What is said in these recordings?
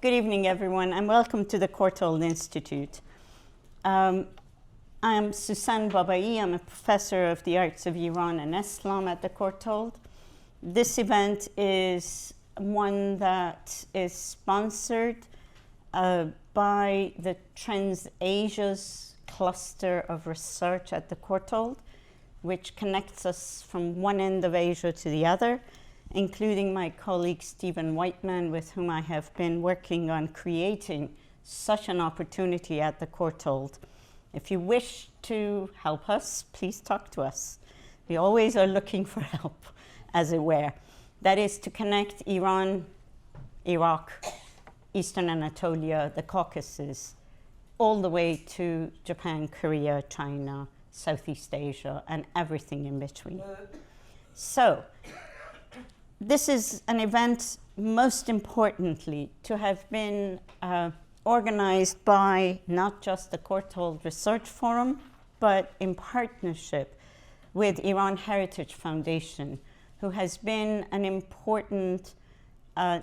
Good evening, everyone, and welcome to the Courtauld Institute. I'm Susanne Babai. I'm a professor of the arts of Iran and Islam at the Courtauld. This event is one that is sponsored by the Trans Asia's cluster of research at the Courtauld, which connects us from one end of Asia to the other, including my colleague Stephen Whiteman, with whom I have been working on creating such an opportunity at the Courtauld. If you wish to help us, please talk to us. We always are looking for help, as it were. That is to connect Iran, Iraq, Eastern Anatolia, the Caucasus, all the way to Japan, Korea, China, Southeast Asia, and everything in between. So, this is an event, most importantly, to have been organized by not just the Courtauld Research Forum, but in partnership with Iran Heritage Foundation, who has been an important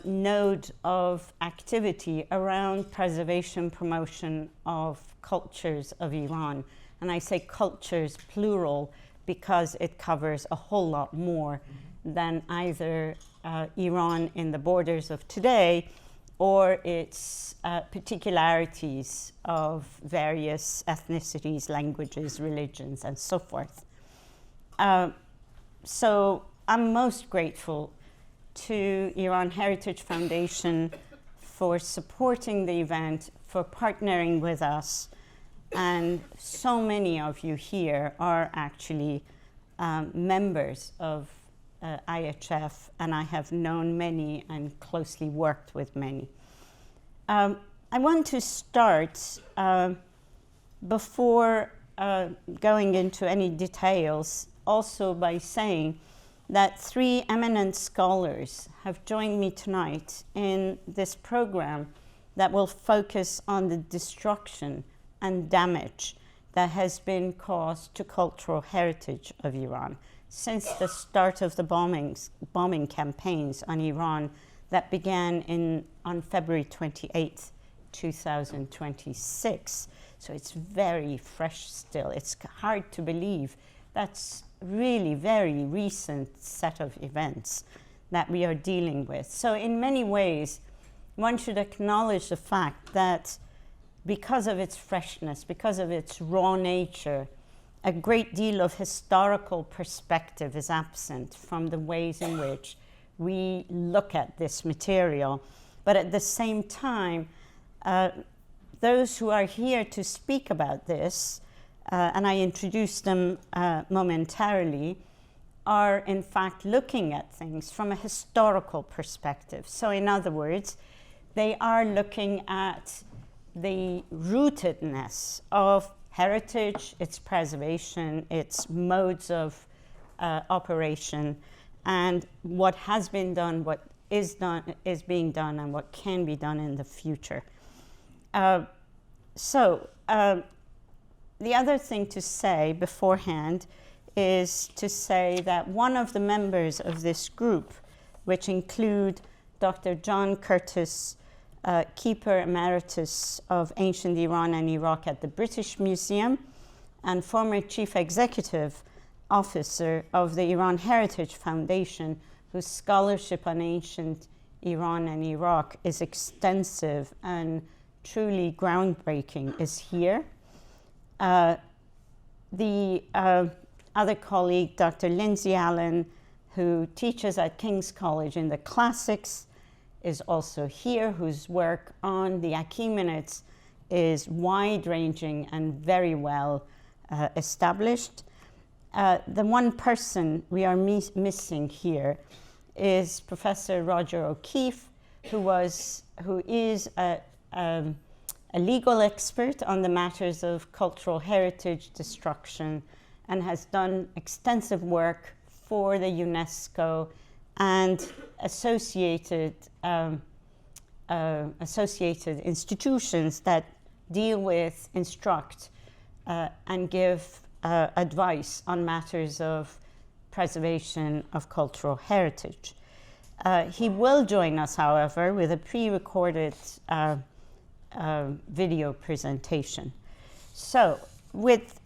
node of activity around preservation, promotion of cultures of Iran. And I say cultures plural because it covers a whole lot more than either Iran in the borders of today or its particularities of various ethnicities, languages, religions, and so forth. So I'm most grateful to Iran Heritage Foundation for supporting the event, for partnering with us, and so many of you here are actually members of IHF, and I have known many and closely worked with many. I want to start before going into any details also by saying that three eminent scholars have joined me tonight in this program that will focus on the destruction and damage that has been caused to cultural heritage of Iran since the start of the bombing campaigns on Iran that began on February 28th, 2026. So it's very fresh still. It's hard to believe. That's really very recent set of events that we are dealing with. So in many ways, one should acknowledge the fact that because of its freshness, because of its raw nature, a great deal of historical perspective is absent from the ways in which we look at this material. But at the same time, those who are here to speak about this, and I introduce them momentarily, are in fact looking at things from a historical perspective. So in other words, they are looking at the rootedness of heritage, its preservation, its modes of operation, and what has been done, what is being done, and what can be done in the future. The other thing to say beforehand is to say that one of the members of this group, which include Dr. John Curtis, Keeper Emeritus of Ancient Iran and Iraq at the British Museum, and former Chief Executive Officer of the Iran Heritage Foundation, whose scholarship on ancient Iran and Iraq is extensive and truly groundbreaking, is here. The other colleague, Dr. Lindsay Allen, who teaches at King's College in the Classics, is also here, whose work on the Achaemenids is wide-ranging and very well established. The one person we are missing here is Professor Roger O'Keefe, who is a legal expert on the matters of cultural heritage destruction and has done extensive work for the UNESCO and associated institutions that deal with, instruct, and give advice on matters of preservation of cultural heritage. He will join us, however, with a pre-recorded video presentation. So, with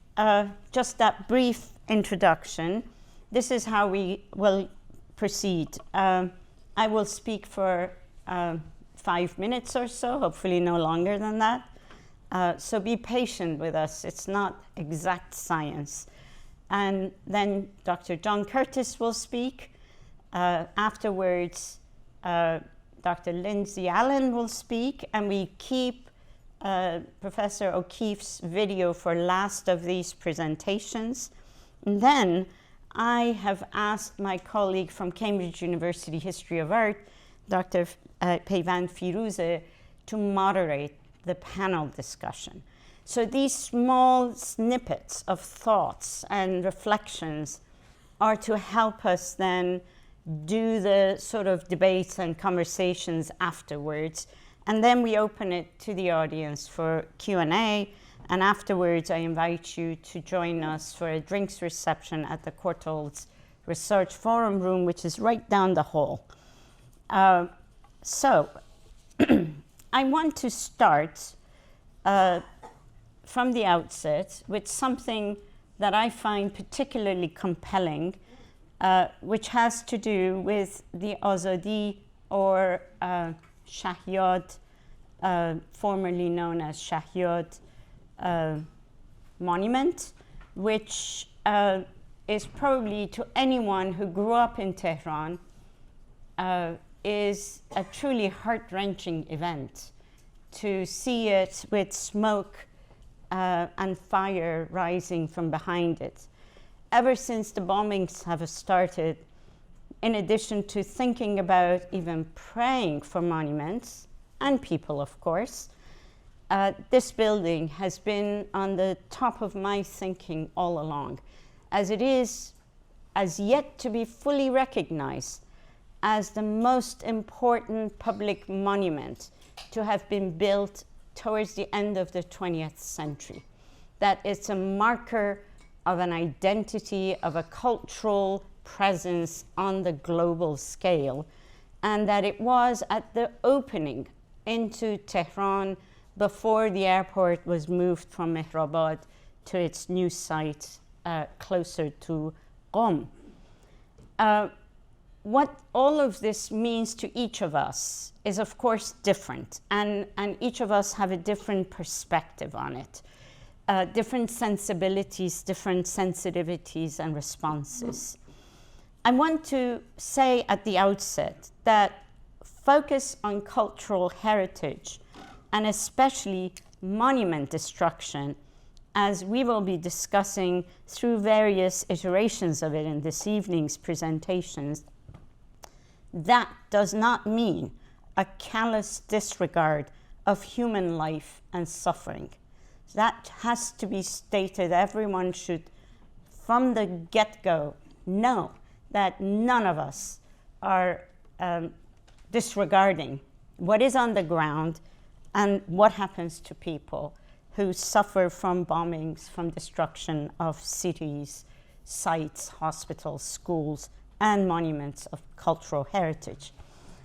just that brief introduction, this is how we will proceed. I will speak for 5 minutes or so, hopefully no longer than that. So be patient with us. It's not exact science. And then Dr. John Curtis will speak. Afterwards, Dr. Lindsay Allen will speak, and we keep Professor O'Keefe's video for last of these presentations. And then I have asked my colleague from Cambridge University History of Art, Dr. Peyvand Firuze, to moderate the panel discussion. So these small snippets of thoughts and reflections are to help us then do the sort of debates and conversations afterwards. And then we open it to the audience for Q&A. And afterwards, I invite you to join us for a drinks reception at the Courtaulds Research Forum Room, which is right down the hall. So I want to start from the outset with something that I find particularly compelling, which has to do with the Azadi or Shahyad, formerly known as Shahyad monument, which is probably, to anyone who grew up in Tehran, is a truly heart-wrenching event to see it with smoke and fire rising from behind it. Ever since the bombings have started, in addition to thinking about even praying for monuments, and people of course, this building has been on the top of my thinking all along, as it is as yet to be fully recognized as the most important public monument to have been built towards the end of the 20th century. That it's a marker of an identity, of a cultural presence on the global scale, and that it was at the opening into Tehran before the airport was moved from Mehrabad to its new site closer to Qom. What all of this means to each of us is, of course, different, and each of us have a different perspective on it, different sensibilities, different sensitivities and responses. I want to say at the outset that focus on cultural heritage, and especially monument destruction, as we will be discussing through various iterations of it in this evening's presentations, that does not mean a callous disregard of human life and suffering. That has to be stated. Everyone should, from the get-go, know that none of us are disregarding what is on the ground and what happens to people who suffer from bombings, from destruction of cities, sites, hospitals, schools, and monuments of cultural heritage.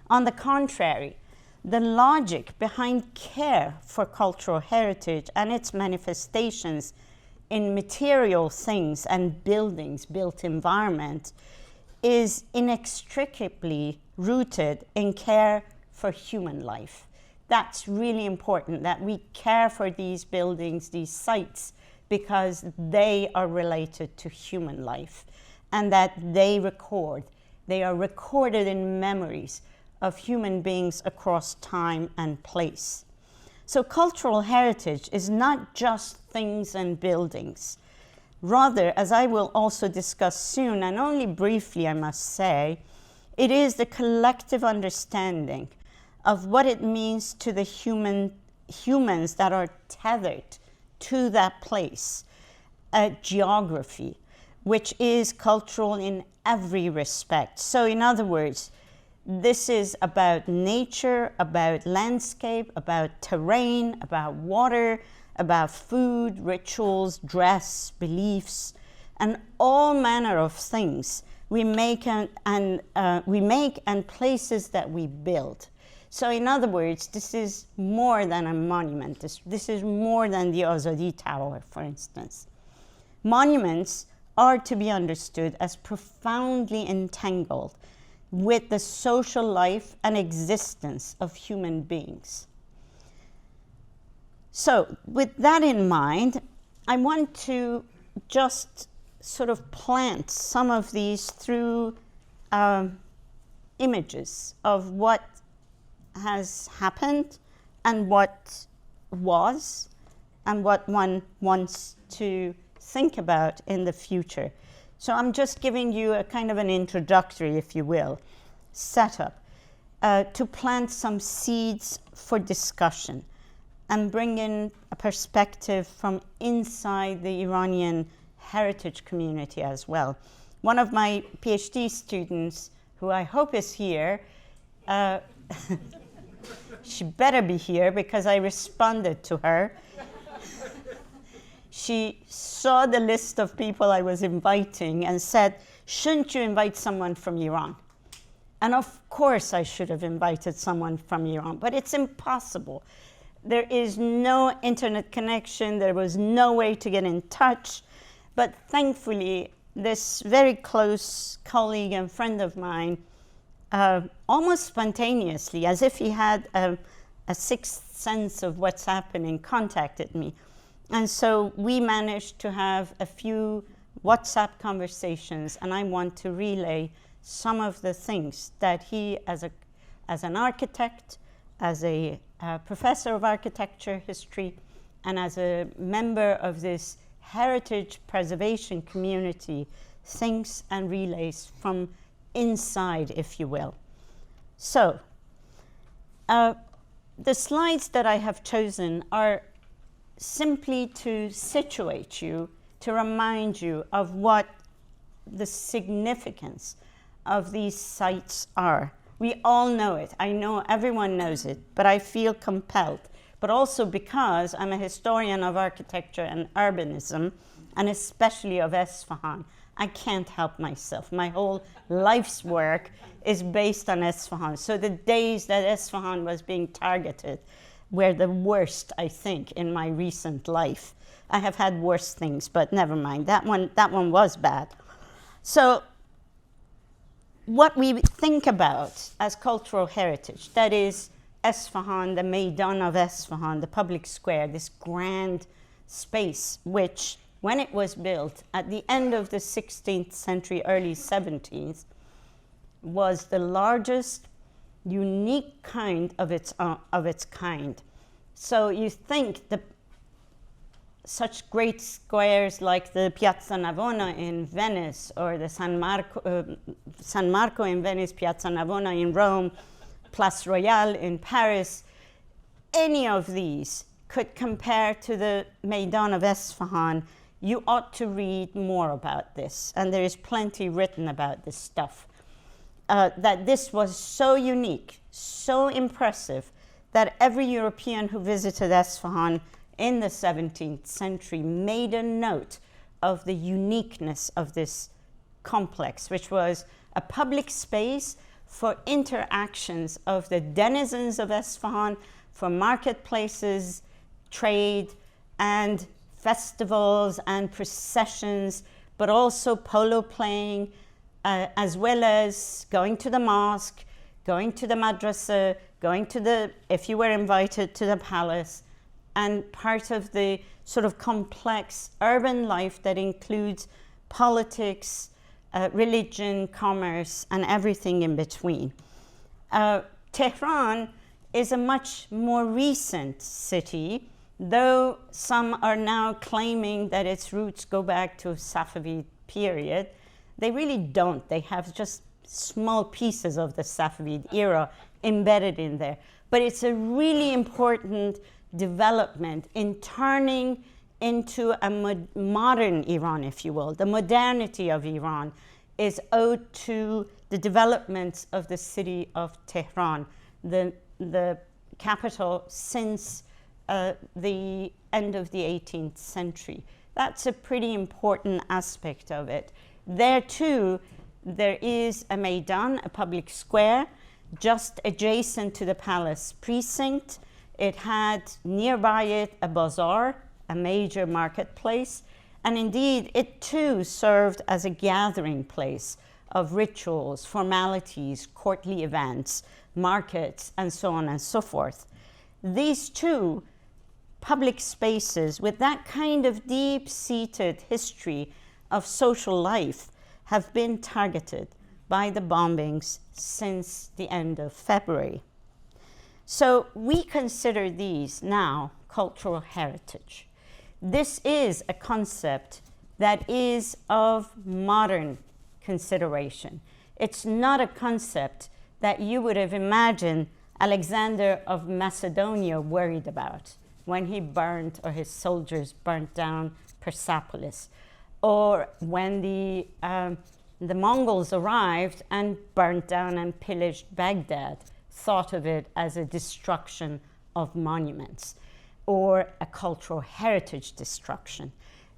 On the contrary, the logic behind care for cultural heritage and its manifestations in material things and buildings, built environment, is inextricably rooted in care for human life. That's really important, that we care for these buildings, these sites, because they are related to human life, and that they are recorded in memories of human beings across time and place. So cultural heritage is not just things and buildings. Rather, as I will also discuss soon, and only briefly I must say, it is the collective understanding of what it means to the humans that are tethered to that place, a geography, which is cultural in every respect. So in other words, this is about nature, about landscape, about terrain, about water, about food, rituals, dress, beliefs, and all manner of things we make and places that we build. So in other words, this is more than a monument. This is more than the Azadi Tower, for instance. Monuments are to be understood as profoundly entangled with the social life and existence of human beings. So with that in mind, I want to just sort of plant some of these through images of what has happened and what was and what one wants to think about in the future. So I'm just giving you a kind of an introductory, if you will, setup to plant some seeds for discussion and bring in a perspective from inside the Iranian heritage community as well. One of my PhD students, who I hope is here, she better be here because I responded to her. She saw the list of people I was inviting and said, shouldn't you invite someone from Iran? And of course I should have invited someone from Iran, but it's impossible. There is no internet connection, there was no way to get in touch, but thankfully this very close colleague and friend of mine, almost spontaneously, as if he had a sixth sense of what's happening, contacted me. And so we managed to have a few WhatsApp conversations, and I want to relay some of the things that he, as an architect, as a professor of architecture history, and as a member of this heritage preservation community, thinks and relays from inside, if you will. So, the slides that I have chosen are simply to situate you, to remind you of what the significance of these sites are. We all know it. I know everyone knows it, but I feel compelled. But also because I'm a historian of architecture and urbanism, and especially of Esfahan, I can't help myself. My whole life's work is based on Esfahan. So the days that Esfahan was being targeted were the worst, I think, in my recent life. I have had worse things, but never mind. That one was bad. So what we think about as cultural heritage, that is Esfahan, the Maidan of Esfahan, the public square, this grand space, which, when it was built at the end of the 16th century, early 17th, was the largest, unique kind of its kind. So you think such great squares like the Piazza Navona in Venice, or the San Marco in Venice, Piazza Navona in Rome, Place Royale in Paris, any of these could compare to the Maidan of Esfahan. You ought to read more about this, and there is plenty written about this stuff. That this was so unique, so impressive, that every European who visited Esfahan in the 17th century made a note of the uniqueness of this complex, which was a public space for interactions of the denizens of Esfahan, for marketplaces, trade, and festivals and processions, but also polo playing, as well as going to the mosque, going to the madrasa, going to the, if you were invited, to the palace, and part of the sort of complex urban life that includes politics, religion, commerce, and everything in between. Tehran is a much more recent city, though some are now claiming that its roots go back to Safavid period. They really don't. They have just small pieces of the Safavid era embedded in there. But it's a really important development in turning into a modern Iran, if you will. The modernity of Iran is owed to the developments of the city of Tehran, the capital since the end of the 18th century. That's a pretty important aspect of it. There too, there is a maidan, a public square, just adjacent to the palace precinct. It had nearby it a bazaar, a major marketplace, and indeed it too served as a gathering place of rituals, formalities, courtly events, markets, and so on and so forth. These two public spaces with that kind of deep-seated history of social life have been targeted by the bombings since the end of February. So we consider these now cultural heritage. This is a concept that is of modern consideration. It's not a concept that you would have imagined Alexander of Macedonia worried about when he burned, or his soldiers burnt down Persepolis, or when the Mongols arrived and burnt down and pillaged Baghdad, thought of it as a destruction of monuments or a cultural heritage destruction.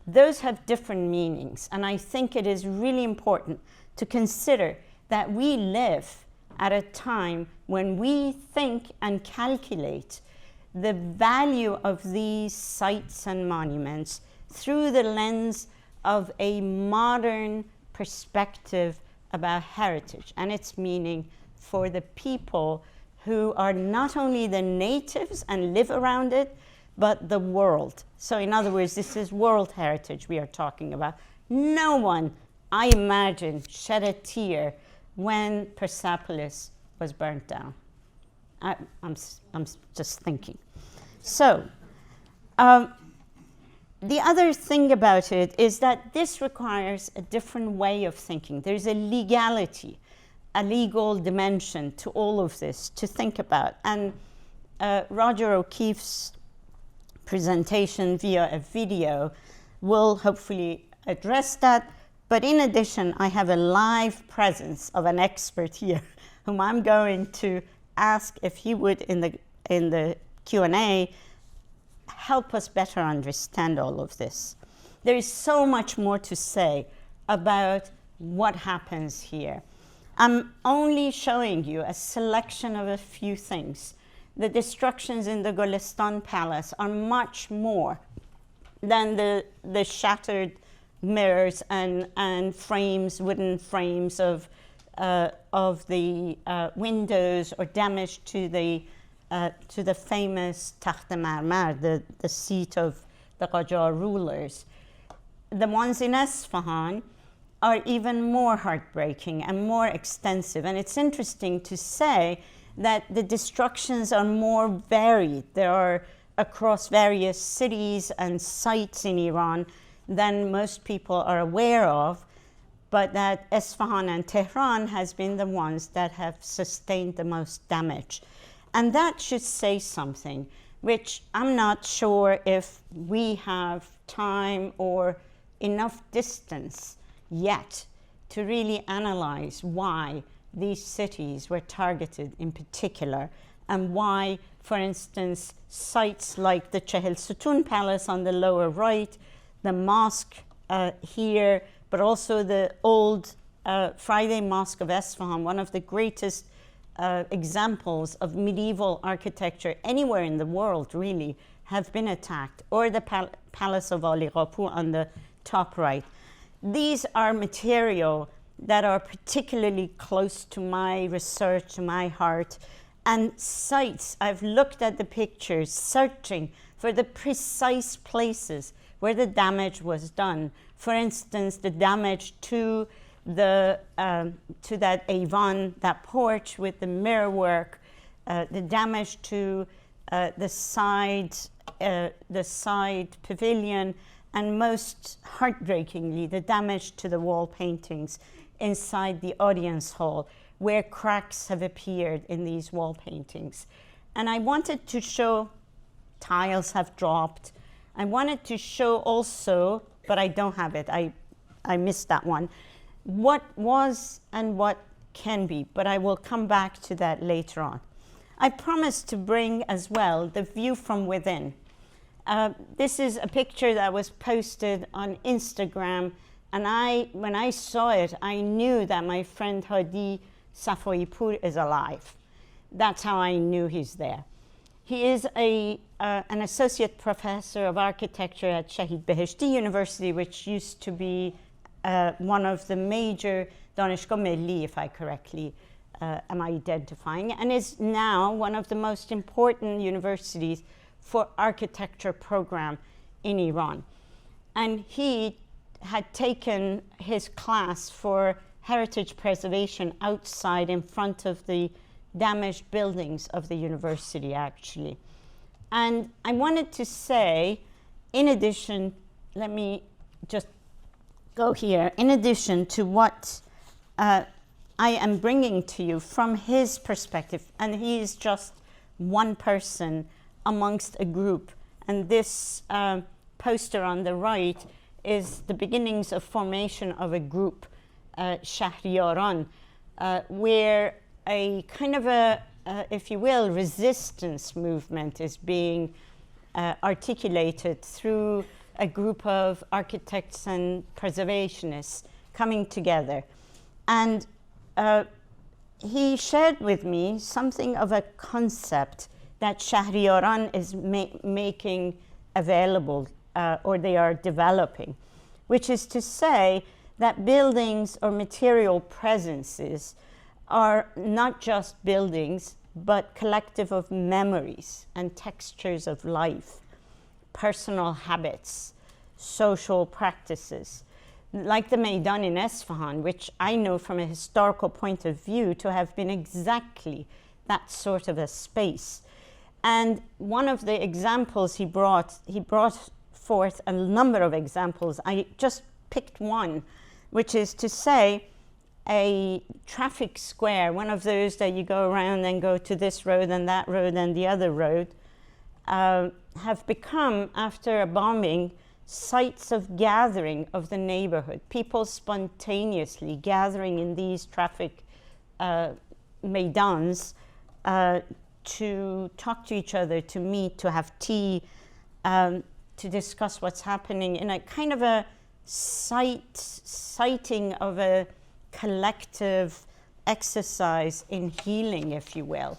Those have different meanings, and I think it is really important to consider that we live at a time when we think and calculate the value of these sites and monuments through the lens of a modern perspective about heritage and its meaning for the people who are not only the natives and live around it, but the world. So in other words, this is world heritage we are talking about. No one, I imagine, shed a tear when Persepolis was burnt down. I'm just thinking. So, the other thing about it is that this requires a different way of thinking. There's a legality, a legal dimension to all of this to think about. And Roger O'Keefe's presentation via a video will hopefully address that. But in addition, I have a live presence of an expert here whom I'm going to ask if he would, in the Q&A, help us better understand all of this. There is so much more to say about what happens here. I'm only showing you a selection of a few things. The destructions in the Golestan Palace are much more than the shattered mirrors and frames, wooden frames of the windows, or damage to the famous Takht Marmar, the seat of the Qajar rulers. The ones in Isfahan are even more heartbreaking and more extensive. And it's interesting to say that the destructions are more varied. There are across various cities and sites in Iran than most people are aware of, but that Isfahan and Tehran has been the ones that have sustained the most damage. And that should say something, which I'm not sure if we have time or enough distance yet to really analyze why these cities were targeted in particular, and why, for instance, sites like the Chehel Sutun Palace on the lower right, the mosque here, but also the old Friday Mosque of Isfahan, one of the greatest examples of medieval architecture anywhere in the world, really, have been attacked, or the Palace of Ali Qapu on the top right. These are material that are particularly close to my research, to my heart, and sites. I've looked at the pictures, searching for the precise places where the damage was done. For instance, the damage to that Avon, that porch with the mirror work, the damage to the side pavilion, and most heartbreakingly, the damage to the wall paintings inside the audience hall, where cracks have appeared in these wall paintings. And I wanted to show tiles have dropped. I wanted to show also, but I don't have it, I missed that one, what was and what can be, but I will come back to that later on. I promised to bring as well the view from within. This is a picture that was posted on Instagram And when I saw it, I knew that my friend Hadi Safoipour is alive. That's how I knew he's there. He is an associate professor of architecture at Shahid Beheshti University, which used to be one of the major Danishgah Milli, if I correctly am identifying, and is now one of the most important universities for architecture program in Iran. And he had taken his class for heritage preservation outside in front of the damaged buildings of the university, actually. And I wanted to say, in addition, let me just go here, in addition to what I am bringing to you from his perspective, and he is just one person amongst a group, and this poster on the right is the beginnings of formation of a group, Shahriyaran, where a kind of a, if you will, resistance movement is being articulated through a group of architects and preservationists coming together. And he shared with me something of a concept that Shahriyaran is making available, or they are developing, which is to say that buildings or material presences are not just buildings, but collective of memories and textures of life, personal habits, social practices, like the Maidan in Esfahan, which I know from a historical point of view to have been exactly that sort of a space. And one of the examples he brought forth a number of examples. I just picked one, which is to say a traffic square, one of those that you go around and go to this road and that road and the other road, have become, after a bombing, sites of gathering of the neighborhood. People spontaneously gathering in these traffic maidans to talk to each other, to meet, to have tea, to discuss what's happening in a kind of a sighting of a collective exercise in healing, if you will.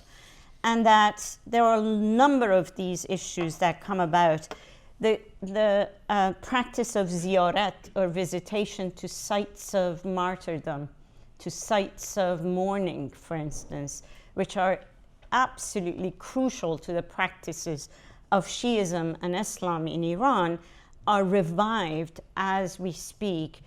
And that there are a number of these issues that come about. The practice of ziyarat, or visitation to sites of martyrdom, to sites of mourning, for instance, which are absolutely crucial to the practices of Shiism and Islam in Iran, are revived as we speak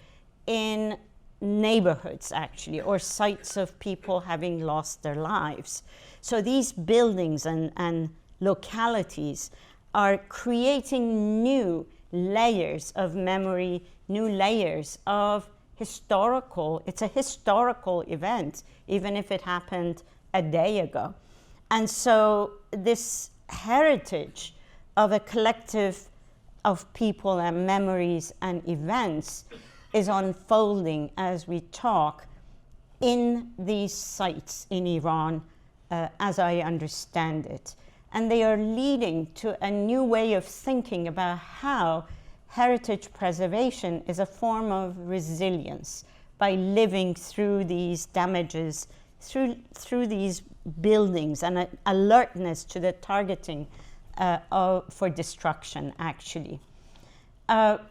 in neighborhoods, actually, or sites of people having lost their lives. So these buildings and localities are creating new layers of memory, new layers of historical, it's a historical event, even if it happened a day ago. And so this heritage of a collective of people and memories and events is unfolding as we talk in these sites in Iran, as I understand it. And they are leading to a new way of thinking about how heritage preservation is a form of resilience by living through these damages, through these buildings, and an alertness to the targeting for destruction, actually.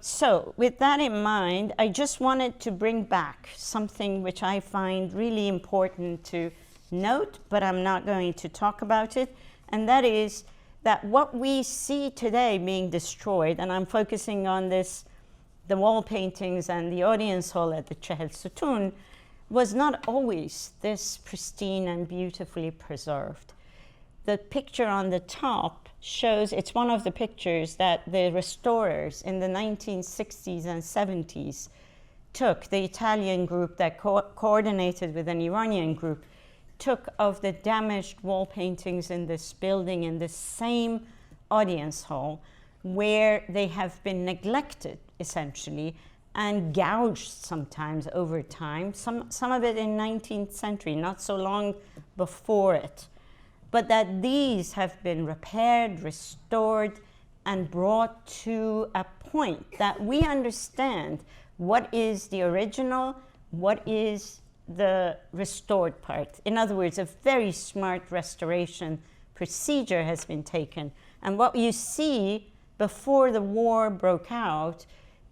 So with that in mind, I just wanted to bring back something which I find really important to note, but I'm not going to talk about it, and that is that what we see today being destroyed, and I'm focusing on this, the wall paintings and the audience hall at the Chehel Sutun, was not always this pristine and beautifully preserved. The picture on the top shows, it's one of the pictures that the restorers in the 1960s and 70s took, the Italian group that coordinated with an Iranian group, took of the damaged wall paintings in this building, in the same audience hall, where they have been neglected, essentially, and gouged sometimes over time, some of it in 19th century, not so long before it. But that these have been repaired, restored, and brought to a point that we understand What is the original? What is the restored part? In other words, a very smart restoration procedure has been taken. And what you see before the war broke out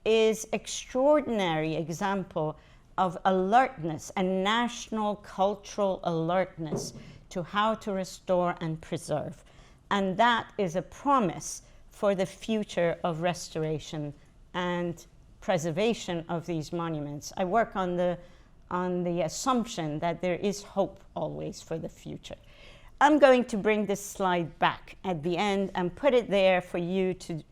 is extraordinary example of alertness and national cultural alertness to how to restore and preserve. And that is a promise for the future of restoration and preservation of these monuments. I work on the assumption that there is hope always for the future. I'm going to bring this slide back at the end and put it there for you to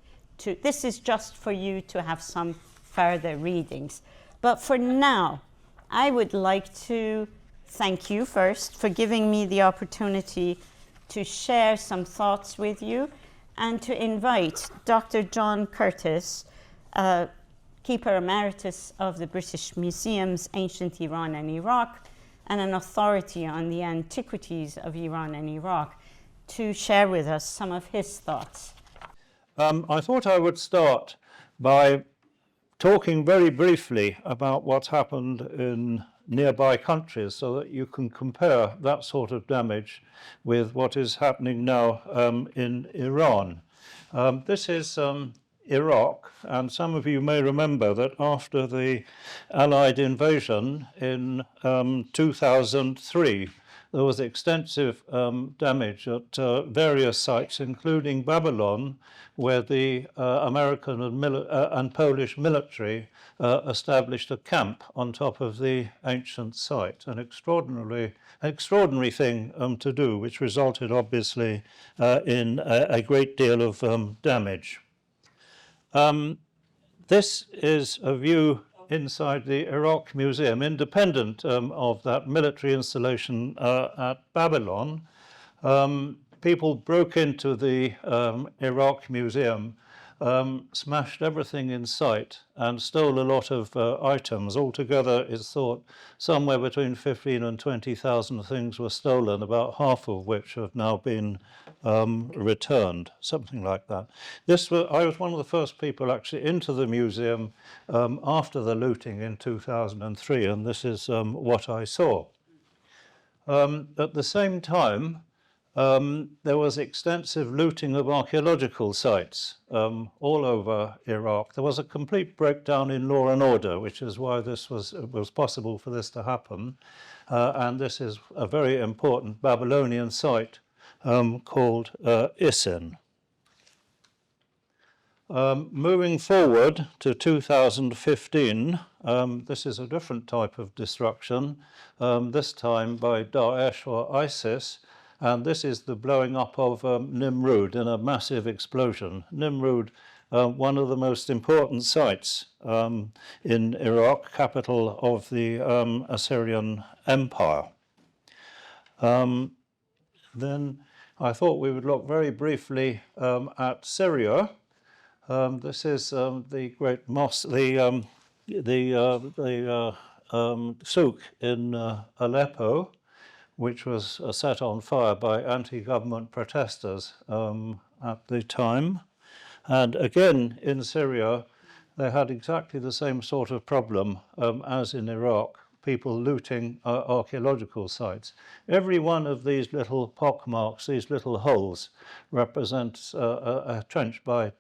this is just for you to have some further readings. But for now, I would like to thank you first for giving me the opportunity to share some thoughts with you and to invite Dr. John Curtis, Keeper Emeritus of the British Museum's Ancient Iran and Iraq, and an authority on the antiquities of Iran and Iraq, to share with us some of his thoughts. I thought I would start by talking very briefly about what's happened in nearby countries so that you can compare that sort of damage with what is happening now in Iran. This is Iraq, and some of you may remember that after the Allied invasion in 2003, there was extensive damage at various sites, including Babylon, where the American and Polish military established a camp on top of the ancient site, an extraordinary thing to do, which resulted obviously in a great deal of damage. This is a view inside the Iraq Museum, independent of that military installation at Babylon. People broke into the Iraq Museum, smashed everything in sight, and stole a lot of items. Altogether, it's thought somewhere between 15,000 and 20,000 things were stolen, about half of which have now been returned, something like that. I was one of the first people actually into the museum after the looting in 2003, and this is what I saw. At the same time, there was extensive looting of archaeological sites all over Iraq. There was a complete breakdown in law and order, which is why this was possible for this to happen. And this is a very important Babylonian site called Isin. Moving forward to 2015, this is a different type of destruction, this time by Daesh or ISIS. And this is the blowing up of Nimrud in a massive explosion. Nimrud, one of the most important sites in Iraq, capital of the Assyrian Empire. Then I thought we would look very briefly at Syria. This is the great mosque, the souk in Aleppo, which was set on fire by anti-government protesters at the time. And again, in Syria, they had exactly the same sort of problem as in Iraq, people looting archaeological sites. Every one of these little pockmarks, these little holes, represents a trench by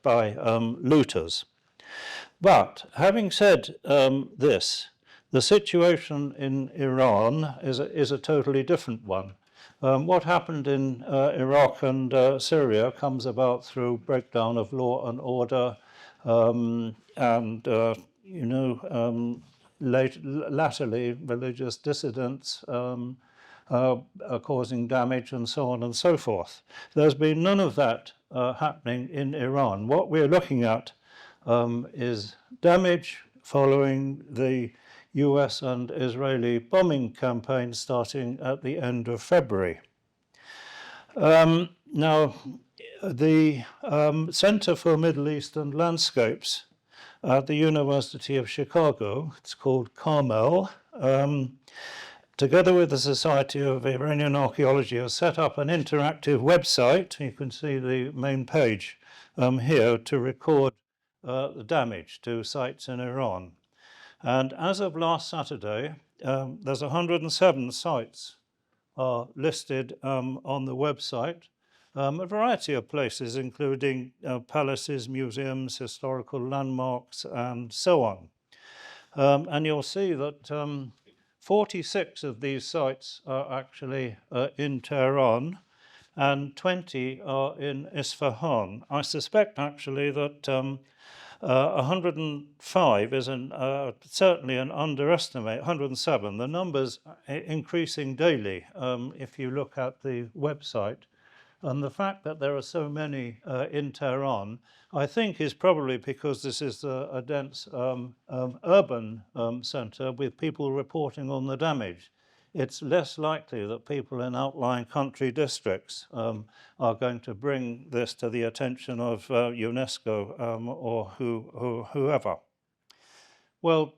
looters. But having said this, the situation in Iran is a totally different one. What happened in Iraq and Syria comes about through breakdown of law and order, latterly religious dissidents are causing damage and so on and so forth. There's been none of that happening in Iran. What we're looking at is damage following the US and Israeli bombing campaign starting at the end of February. Now, the Center for Middle Eastern Landscapes at the University of Chicago, it's called Carmel, together with the Society of Iranian Archaeology, has set up an interactive website. You can see the main page here to record the damage to sites in Iran. And as of last Saturday, there's 107 sites are listed on the website. A variety of places, including palaces, museums, historical landmarks, and so on. And you'll see that 46 of these sites are actually in Tehran, and 20 are in Isfahan. I suspect actually that 105 is certainly an underestimate. 107. The numbers are increasing daily if you look at the website. And the fact that there are so many in Tehran, I think, is probably because this is a dense urban centre with people reporting on the damage. It's less likely that people in outlying country districts are going to bring this to the attention of UNESCO or whoever. Well,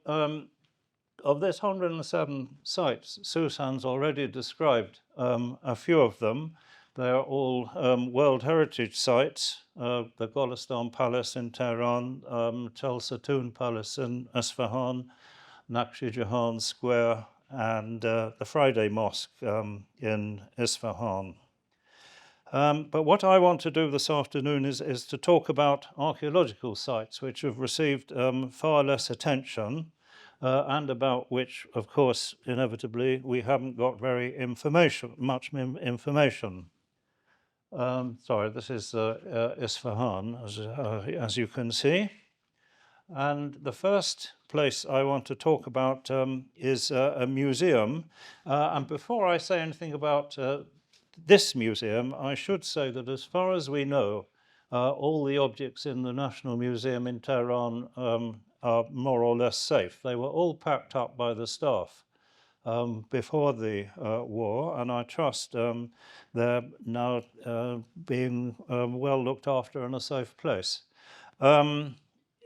of this 107 sites, Susan's already described a few of them. They're all World Heritage sites, the Golestan Palace in Tehran, Chel Satoon Palace in Isfahan, Naqshi Jahan Square, and the Friday Mosque in Isfahan. But what I want to do this afternoon is to talk about archaeological sites which have received far less attention and about which, of course, inevitably, we haven't got much information. Sorry, this is Isfahan, as you can see. And the first place I want to talk about is a museum. And before I say anything about this museum, I should say that as far as we know, all the objects in the National Museum in Tehran are more or less safe. They were all packed up by the staff before the war, and I trust they're now being well looked after in a safe place.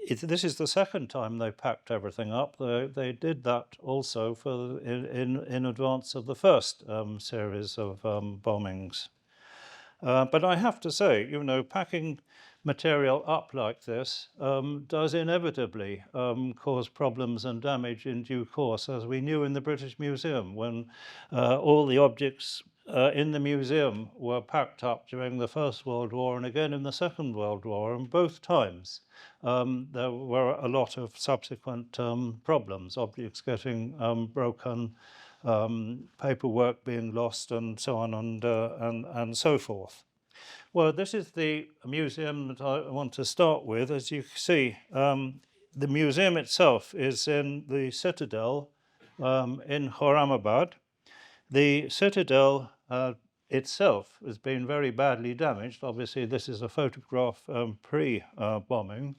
This is the second time they packed everything up. They did that also in advance of the first series of bombings. But I have to say, you know, packing material up like this does inevitably cause problems and damage in due course, as we knew in the British Museum when all the objects in the museum were packed up during the First World War and again in the Second World War, and both times there were a lot of subsequent problems, objects getting broken, paperwork being lost, and so on and so forth. Well, this is the museum that I want to start with. As you see, the museum itself is in the citadel in Khorramabad. The citadel itself has been very badly damaged. Obviously, this is a photograph pre-bombing.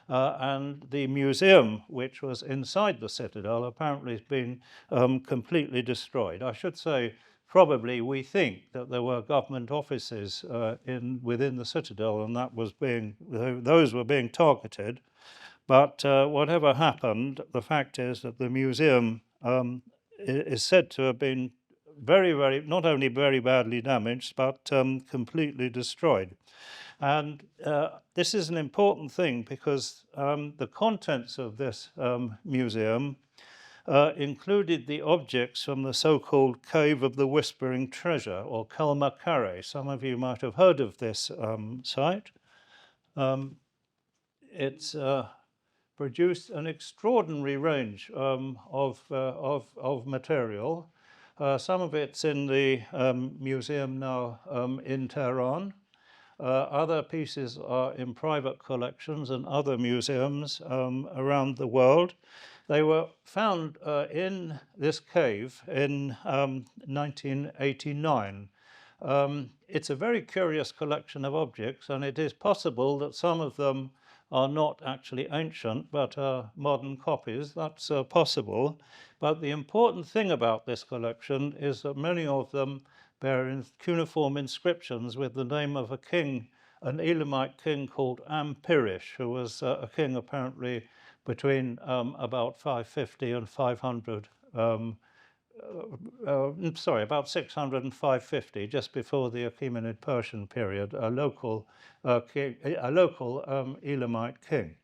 And the museum, which was inside the citadel, apparently has been completely destroyed. I should say, probably we think that there were government offices within the citadel, and those were being targeted. But whatever happened, the fact is that the museum is said to have been not only very badly damaged, but completely destroyed. And this is an important thing because the contents of this museum included the objects from the so-called Cave of the Whispering Treasure, or Kalmakare. Some of you might have heard of this site. It's produced an extraordinary range of material. Some of it's in the museum now in Tehran. Other pieces are in private collections and other museums around the world. They were found in this cave in 1989. It's a very curious collection of objects, and it is possible that some of them are not actually ancient, but are modern copies. That's possible. But the important thing about this collection is that many of them bear cuneiform inscriptions with the name of a king, an Elamite king called Ampirish, who was a king apparently between about 550 and 500. About 600 and 550, just before the Achaemenid Persian period, a local Elamite king.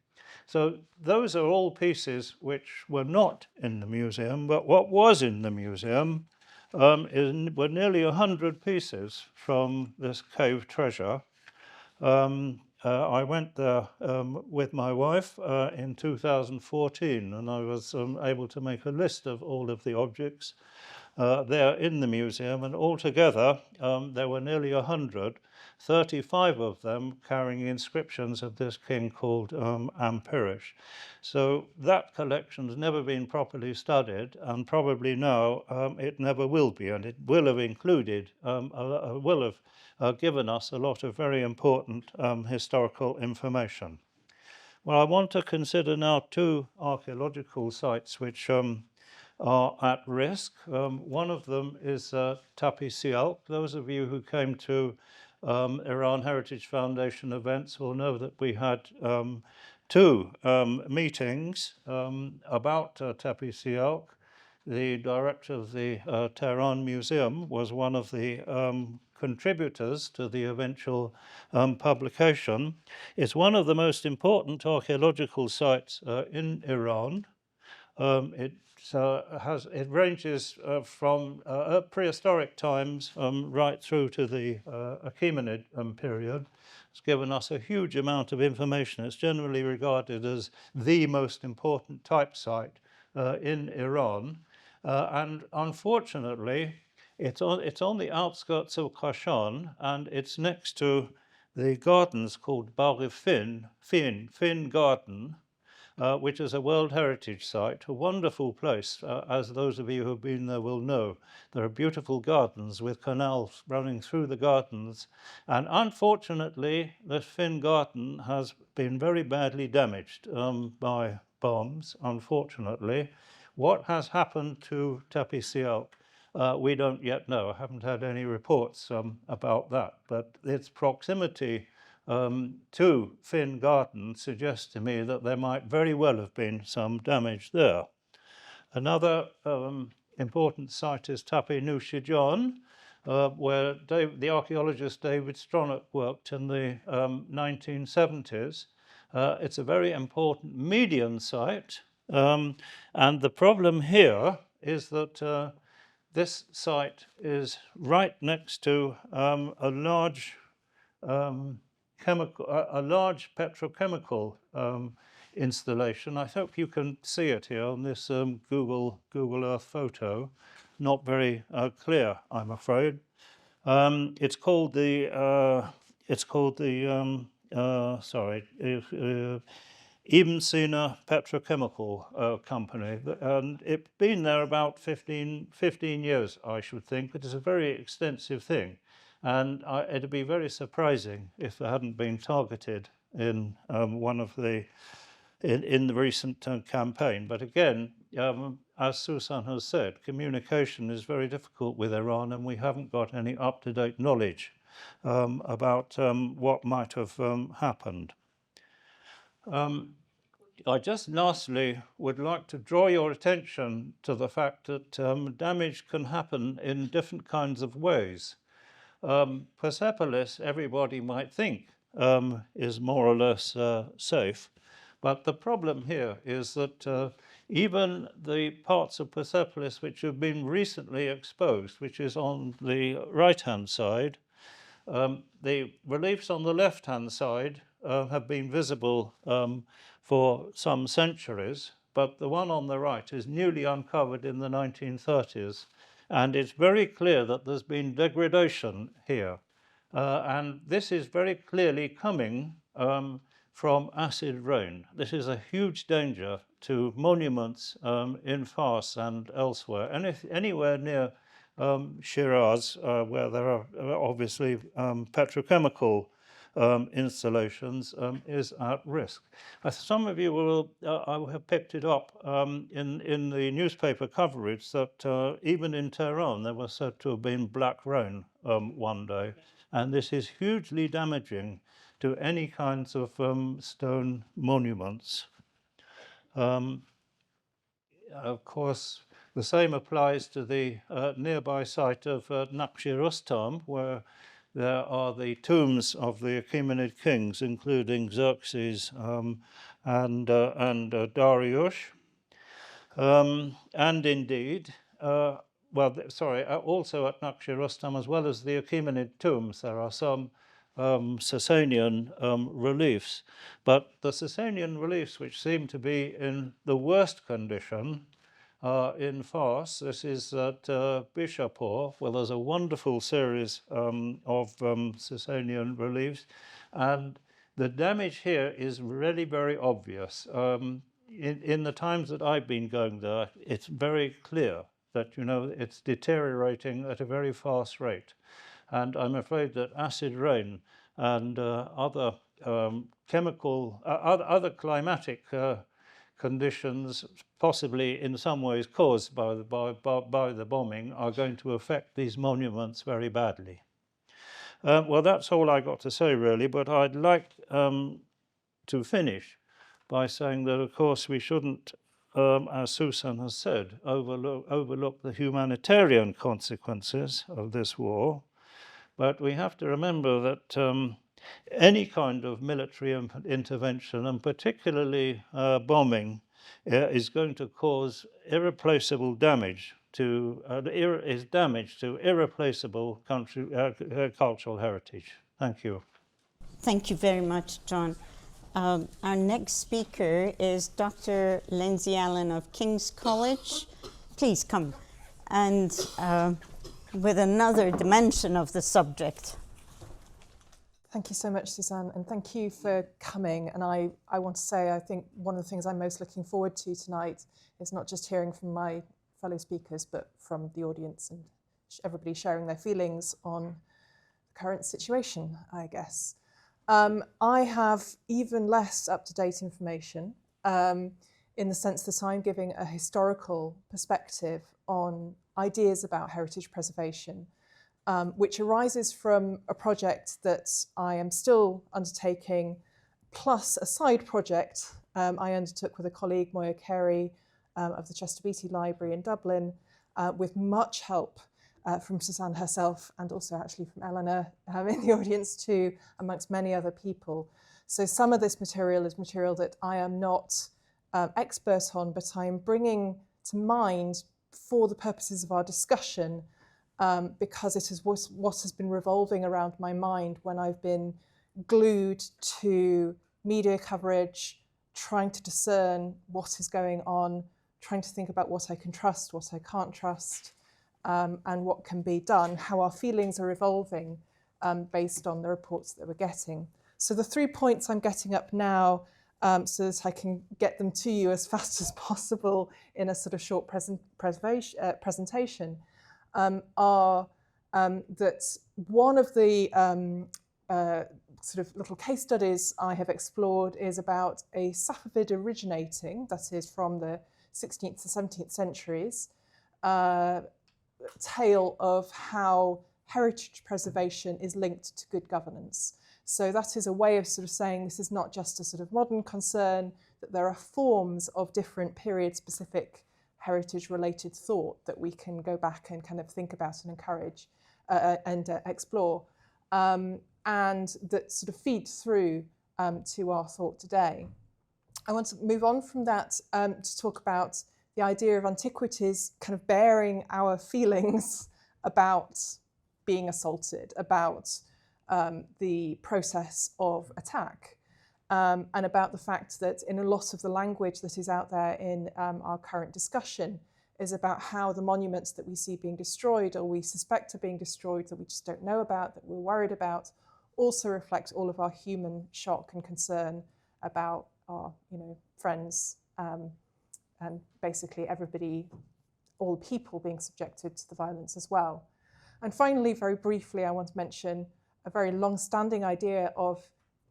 So those are all pieces which were not in the museum, but what was in the museum were nearly 100 pieces from this cave treasure. I went there with my wife in 2014, and I was able to make a list of all of the objects there in the museum, and altogether there were nearly 100, 35 of them carrying inscriptions of this king called Amperish. So that collection has never been properly studied, and probably now it never will be, and it will have included, will have given us a lot of very important historical information. Well, I want to consider now two archaeological sites which are at risk. One of them is Tapi Sialk. Those of you who came to Iran Heritage Foundation events will know that we had two meetings about Tapi Sialk. The director of the Tehran Museum was one of the contributors to the eventual publication. It's one of the most important archaeological sites in Iran. It ranges from prehistoric times right through to the Achaemenid period. It's given us a huge amount of information. It's generally regarded as the most important type site in Iran. And unfortunately, it's on the outskirts of Kashan, and it's next to the gardens called Fin Garden, which is a World Heritage Site, a wonderful place, as those of you who have been there will know. There are beautiful gardens with canals running through the gardens, and unfortunately, the Fin Garden has been very badly damaged by bombs, unfortunately. What has happened to Tapi Sialk? We don't yet know. I haven't had any reports about that, but its proximity to Fin Garden suggests to me that there might very well have been some damage there. Another important site is Tapi Nushijan, where the archaeologist David Stronach worked in the 1970s. It's a very important median site, and the problem here is that this site is right next to a large petrochemical installation. I hope you can see it here on this Google Earth photo. Not very clear, I'm afraid. It's called the Ibn Sina Petrochemical Company, and it's been there about 15 years, I should think. It is a very extensive thing, and it'd be very surprising if it hadn't been targeted in in the recent campaign. But again, as Susan has said, communication is very difficult with Iran, and we haven't got any up-to-date knowledge about what might have happened. I just lastly would like to draw your attention to the fact that damage can happen in different kinds of ways. Persepolis, everybody might think, is more or less safe, but the problem here is that even the parts of Persepolis which have been recently exposed, which is on the right-hand side, the reliefs on the left-hand side have been visible for some centuries, but the one on the right is newly uncovered in the 1930s, and it's very clear that there's been degradation here. And this is very clearly coming from acid rain. This is a huge danger to monuments in Fars and elsewhere, and anywhere near Shiraz, where there are obviously petrochemical installations, is at risk. Some of you will have picked it up in the newspaper coverage that even in Tehran there was said to have been black rain one day, and this is hugely damaging to any kinds of stone monuments. Of course, the same applies to the nearby site of Naqsh-i Rustam, where there are the tombs of the Achaemenid kings, including Xerxes and Darius. And indeed, also at Naqsh-e-Rustam, as well as the Achaemenid tombs, there are some Sasanian reliefs. But the Sasanian reliefs, which seem to be in the worst condition, in Fars. This is at Bishapur, where there's a wonderful series of Sasanian reliefs. And the damage here is really very obvious. In the times that I've been going there, it's very clear that, it's deteriorating at a very fast rate. And I'm afraid that acid rain and other climatic conditions, possibly in some ways caused by the bombing, are going to affect these monuments very badly. Well, that's all I got to say, really, but I'd like to finish by saying that, of course, we shouldn't, as Susan has said, overlook the humanitarian consequences of this war. But we have to remember that any kind of military intervention, and particularly bombing, is going to cause irreplaceable damage to irreplaceable cultural heritage. Thank you. Thank you very much, John. Our next speaker is Dr. Lindsay Allen of King's College. Please come. And with another dimension of the subject. Thank you so much, Suzanne, and thank you for coming. And I want to say, I think one of the things I'm most looking forward to tonight is not just hearing from my fellow speakers, but from the audience and everybody sharing their feelings on the current situation, I guess. I have even less up-to-date information in the sense that I'm giving a historical perspective on ideas about heritage preservation, which arises from a project that I am still undertaking, plus a side project I undertook with a colleague, Moya Carey, of the Chester Beatty Library in Dublin, with much help from Suzanne herself and also actually from Eleanor in the audience too, amongst many other people. So some of this material is material that I am not expert on, but I'm bringing to mind for the purposes of our discussion, because it is what has been revolving around my mind when I've been glued to media coverage, trying to discern what is going on, trying to think about what I can trust, what I can't trust, and what can be done, how our feelings are evolving based on the reports that we're getting. So the 3 points I'm getting up now, so that I can get them to you as fast as possible in a sort of short presentation, are that one of the sort of little case studies I have explored is about a Safavid originating, that is from the 16th to 17th centuries, tale of how heritage preservation is linked to good governance. So that is a way of sort of saying this is not just a sort of modern concern, that there are forms of different period-specific heritage-related thought that we can go back and kind of think about and encourage and explore, and that sort of feed through to our thought today. I want to move on from that to talk about the idea of antiquities kind of bearing our feelings about being assaulted, about the process of attack, and about the fact that in a lot of the language that is out there in our current discussion is about how the monuments that we see being destroyed or we suspect are being destroyed that we just don't know about, that we're worried about, also reflect all of our human shock and concern about our friends and basically everybody, all people being subjected to the violence as well. And finally, very briefly, I want to mention a very long-standing idea of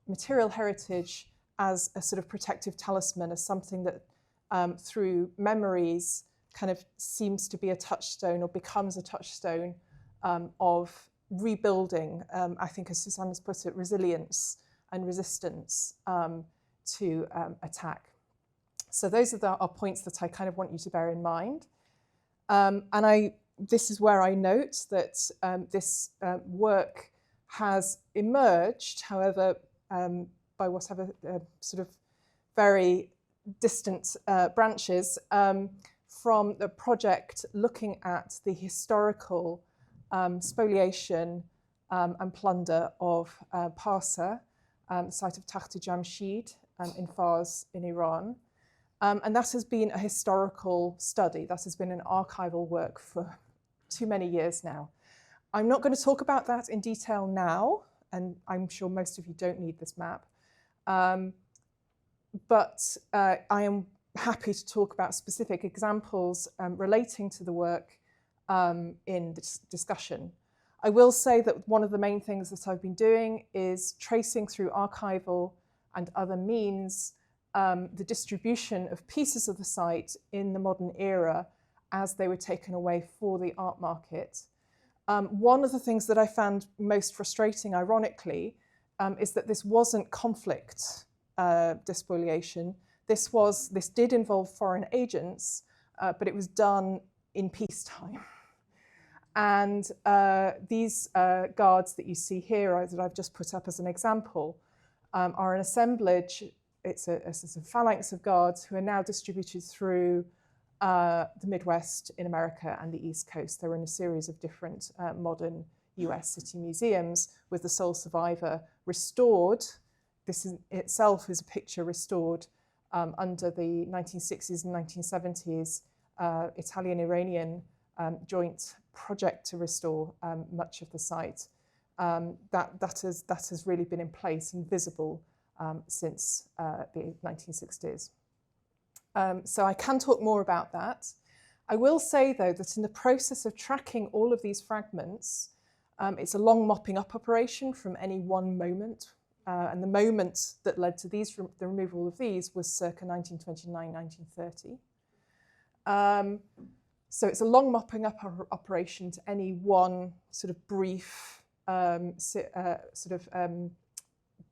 material heritage as a sort of protective talisman, as something that through memories kind of seems to be a touchstone or becomes a touchstone of rebuilding, I think as Suzanne has put it, resilience and resistance to attack. So those are our points that I kind of want you to bear in mind. And this is where I note that this work has emerged, however, by whatever sort of very distant branches, from the project looking at the historical spoliation and plunder of Parsa, the site of Takht Jamshid in Fars in Iran. And that has been a historical study. That has been an archival work for too many years now. I'm not going to talk about that in detail now, and I'm sure most of you don't need this map. But I am happy to talk about specific examples relating to the work in this discussion. I will say that one of the main things that I've been doing is tracing through archival and other means the distribution of pieces of the site in the modern era as they were taken away for the art market. One of the things that I found most frustrating, ironically, is that this wasn't conflict despoliation. This did involve foreign agents, but it was done in peacetime. And these guards that you see here, that I've just put up as an example, are an assemblage. It's a phalanx of guards who are now distributed through the Midwest in America and the East Coast. They're in a series of different modern US city museums, with the sole survivor restored. This in itself is a picture restored under the 1960s and 1970s Italian-Iranian joint project to restore much of the site. That has really been in place and visible since the 1960s. So I can talk more about that. I will say, though, that in the process of tracking all of these fragments, it's a long mopping up operation from any one moment. And the moment that led to the removal of these was circa 1929, 1930. So it's a long mopping up operation to any one sort of brief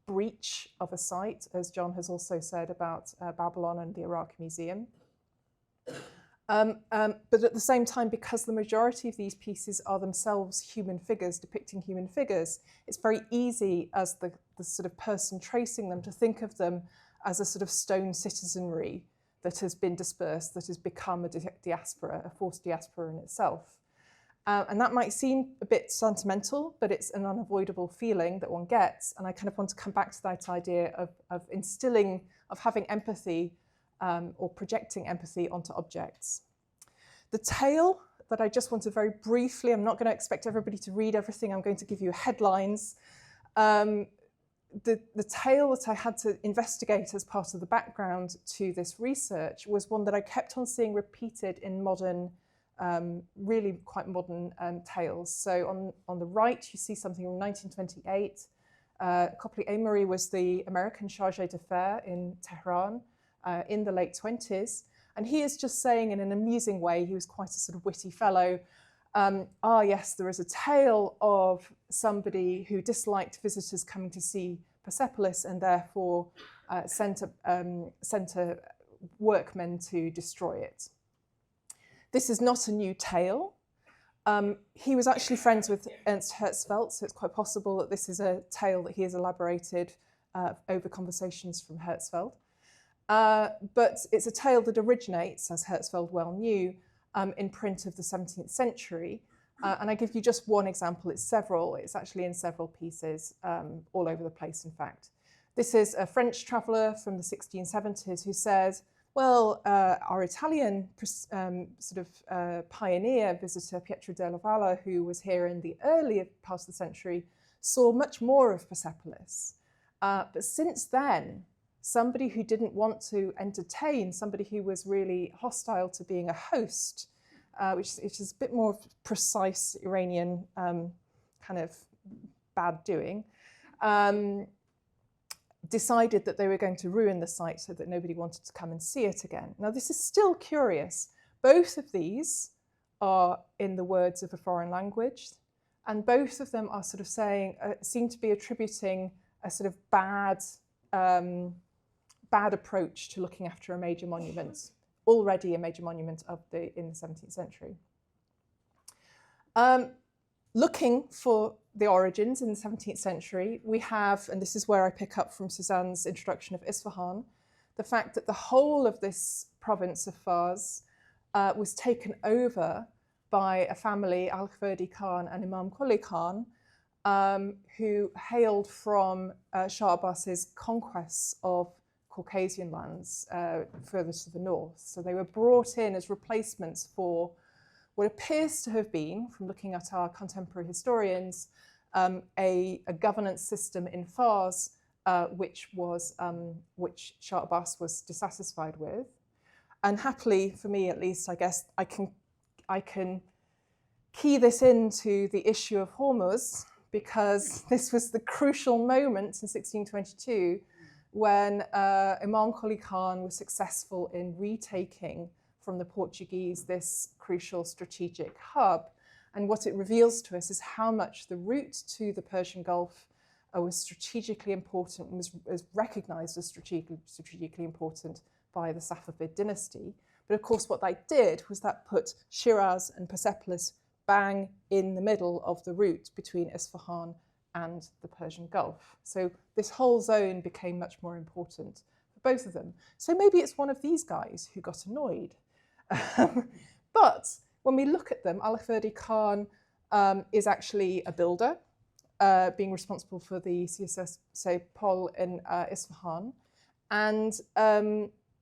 breach of a site, as John has also said about Babylon and the Iraq Museum. But at the same time, because the majority of these pieces are themselves human figures, depicting human figures, it's very easy as the sort of person tracing them to think of them as a sort of stone citizenry that has been dispersed, that has become a diaspora, a forced diaspora in itself. And that might seem a bit sentimental, but it's an unavoidable feeling that one gets. And I kind of want to come back to that idea of instilling, of having empathy or projecting empathy onto objects. The tale that I just want to very briefly, I'm not going to expect everybody to read everything, I'm going to give you headlines. The tale that I had to investigate as part of the background to this research was one that I kept on seeing repeated in modern, really quite modern tales. So on the right, you see something from 1928. Copley Amory was the American chargé d'affaires in Tehran in the late 20s. And he is just saying in an amusing way, he was quite a sort of witty fellow, yes, there is a tale of somebody who disliked visitors coming to see Persepolis and therefore sent a workmen to destroy it. This is not a new tale. He was actually friends with Ernst Herzfeld, so it's quite possible that this is a tale that he has elaborated over conversations from Herzfeld. But it's a tale that originates, as Herzfeld well knew, in print of the 17th century. And I give you just one example. It's actually in several pieces, all over the place, in fact. This is a French traveller from the 1670s who says, well, our Italian pioneer visitor, Pietro della Valle, who was here in the earlier part of the century, saw much more of Persepolis. But since then, somebody who didn't want to entertain, somebody who was really hostile to being a host, which is a bit more precise Iranian kind of bad doing, decided that they were going to ruin the site so that nobody wanted to come and see it again. Now, this is still curious. Both of these are in the words of a foreign language, and both of them are sort of saying, seem to be attributing a sort of bad approach to looking after a major monument, already a major monument in the 17th century. looking for the origins in the 17th century, we have, and this is where I pick up from Suzanne's introduction of Isfahan, the fact that the whole of this province of Fars was taken over by a family, Al-Khverdi Khan and Imam Quli Khan, who hailed from Shah Abbas's conquests of Caucasian lands further to the north. So they were brought in as replacements for what appears to have been, from looking at our contemporary historians, a governance system in Fars which Shah Abbas was dissatisfied with. And happily, for me at least, I guess I can key this into the issue of Hormuz, because this was the crucial moment in 1622 when Imam Quli Khan was successful in retaking from the Portuguese this crucial strategic hub. And what it reveals to us is how much the route to the Persian Gulf was strategically important and was recognized as strategically important by the Safavid dynasty. But of course, what that did was that put Shiraz and Persepolis bang in the middle of the route between Isfahan and the Persian Gulf. So this whole zone became much more important for both of them. So maybe it's one of these guys who got annoyed. But when we look at them, Al-Khverdi Khan is actually a builder, being responsible for the CSS Pol in Isfahan. And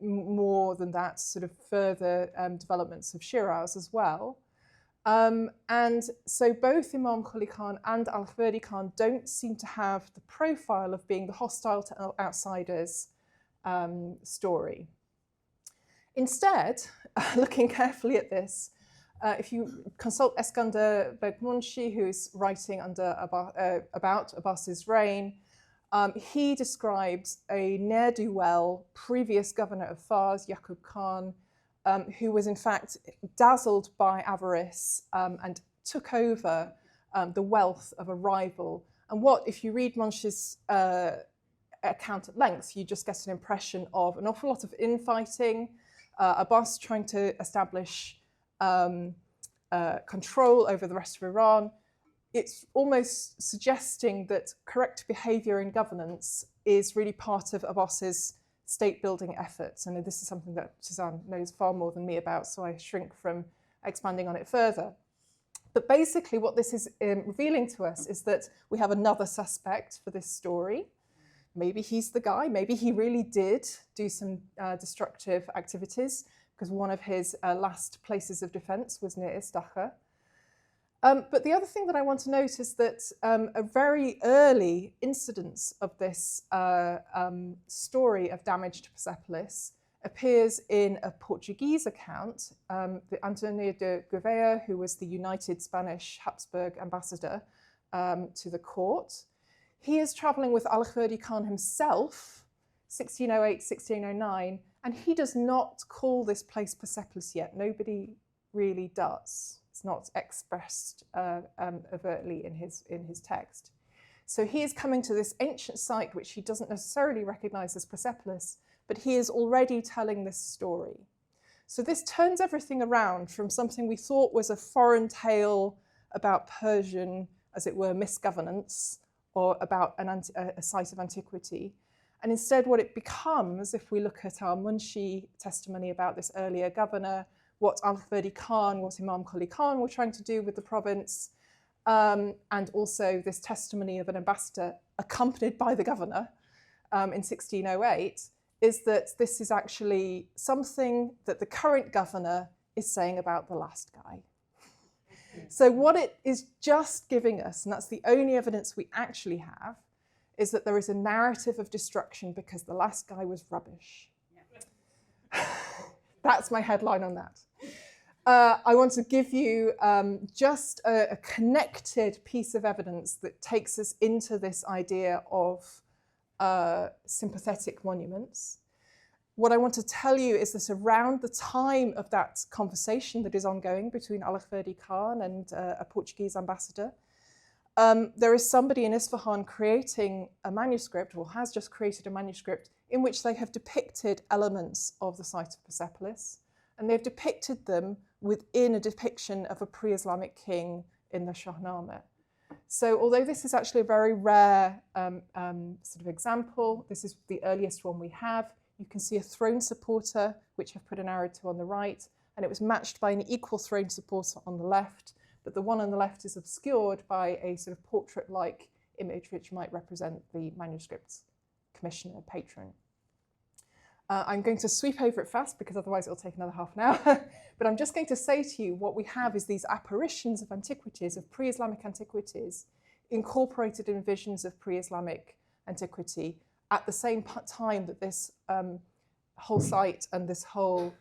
more than that, sort of further developments of Shiraz as well. And so both Imam Quli Khan and Al-Khverdi Khan don't seem to have the profile of being the hostile to outsiders story. Instead, looking carefully at this, if you consult Eskander Begmunshi, who's writing about Abbas's reign, he describes a ne'er-do-well previous governor of Fars, Yaqub Khan, who was in fact dazzled by avarice and took over the wealth of a rival. And what, if you read Munshi's account at length, you just get an impression of an awful lot of infighting, Abbas trying to establish control over the rest of Iran. It's almost suggesting that correct behavior in governance is really part of Abbas's state-building efforts. And this is something that Suzanne knows far more than me about, so I shrink from expanding on it further. But basically what this is revealing to us is that we have another suspect for this story. Maybe he's the guy, maybe he really did do some destructive activities, because one of his last places of defense was near Istakhar. But the other thing that I want to note is that a very early incidence of this story of damage to Persepolis appears in a Portuguese account. The Antonio de Gouveia, who was the United Spanish Habsburg ambassador to the court, he is traveling with Al-Khverdi Khan himself, 1608, 1609, and he does not call this place Persepolis yet. Nobody really does. It's not expressed overtly in his text. So he is coming to this ancient site which he doesn't necessarily recognize as Persepolis, but he is already telling this story. So this turns everything around from something we thought was a foreign tale about Persian, as it were, misgovernance, or about a site of antiquity. And instead what it becomes, if we look at our Munshi testimony about this earlier governor, what Al-Khverdi Khan, what Imam Quli Khan were trying to do with the province, and also this testimony of an ambassador accompanied by the governor in 1608, is that this is actually something that the current governor is saying about the last guy. So what it is just giving us, and that's the only evidence we actually have, is that there is a narrative of destruction because the last guy was rubbish. Yeah. That's my headline on that. I want to give you just a connected piece of evidence that takes us into this idea of sympathetic monuments. What I want to tell you is that around the time of that conversation that is ongoing between Al-Khverdi Khan and a Portuguese ambassador, there is somebody in Isfahan creating a manuscript, or has just created a manuscript, in which they have depicted elements of the site of Persepolis, and they've depicted them within a depiction of a pre-Islamic king in the Shahnameh. So although this is actually a very rare sort of example, this is the earliest one we have. You can see a throne supporter, which I've put an arrow to on the right, and it was matched by an equal throne supporter on the left, but the one on the left is obscured by a sort of portrait-like image which might represent the manuscript's commissioner, patron. I'm going to sweep over it fast because otherwise it'll take another half an hour. But I'm just going to say to you what we have is these apparitions of antiquities, of pre-Islamic antiquities, incorporated in visions of pre-Islamic antiquity at the same time that this whole site and this whole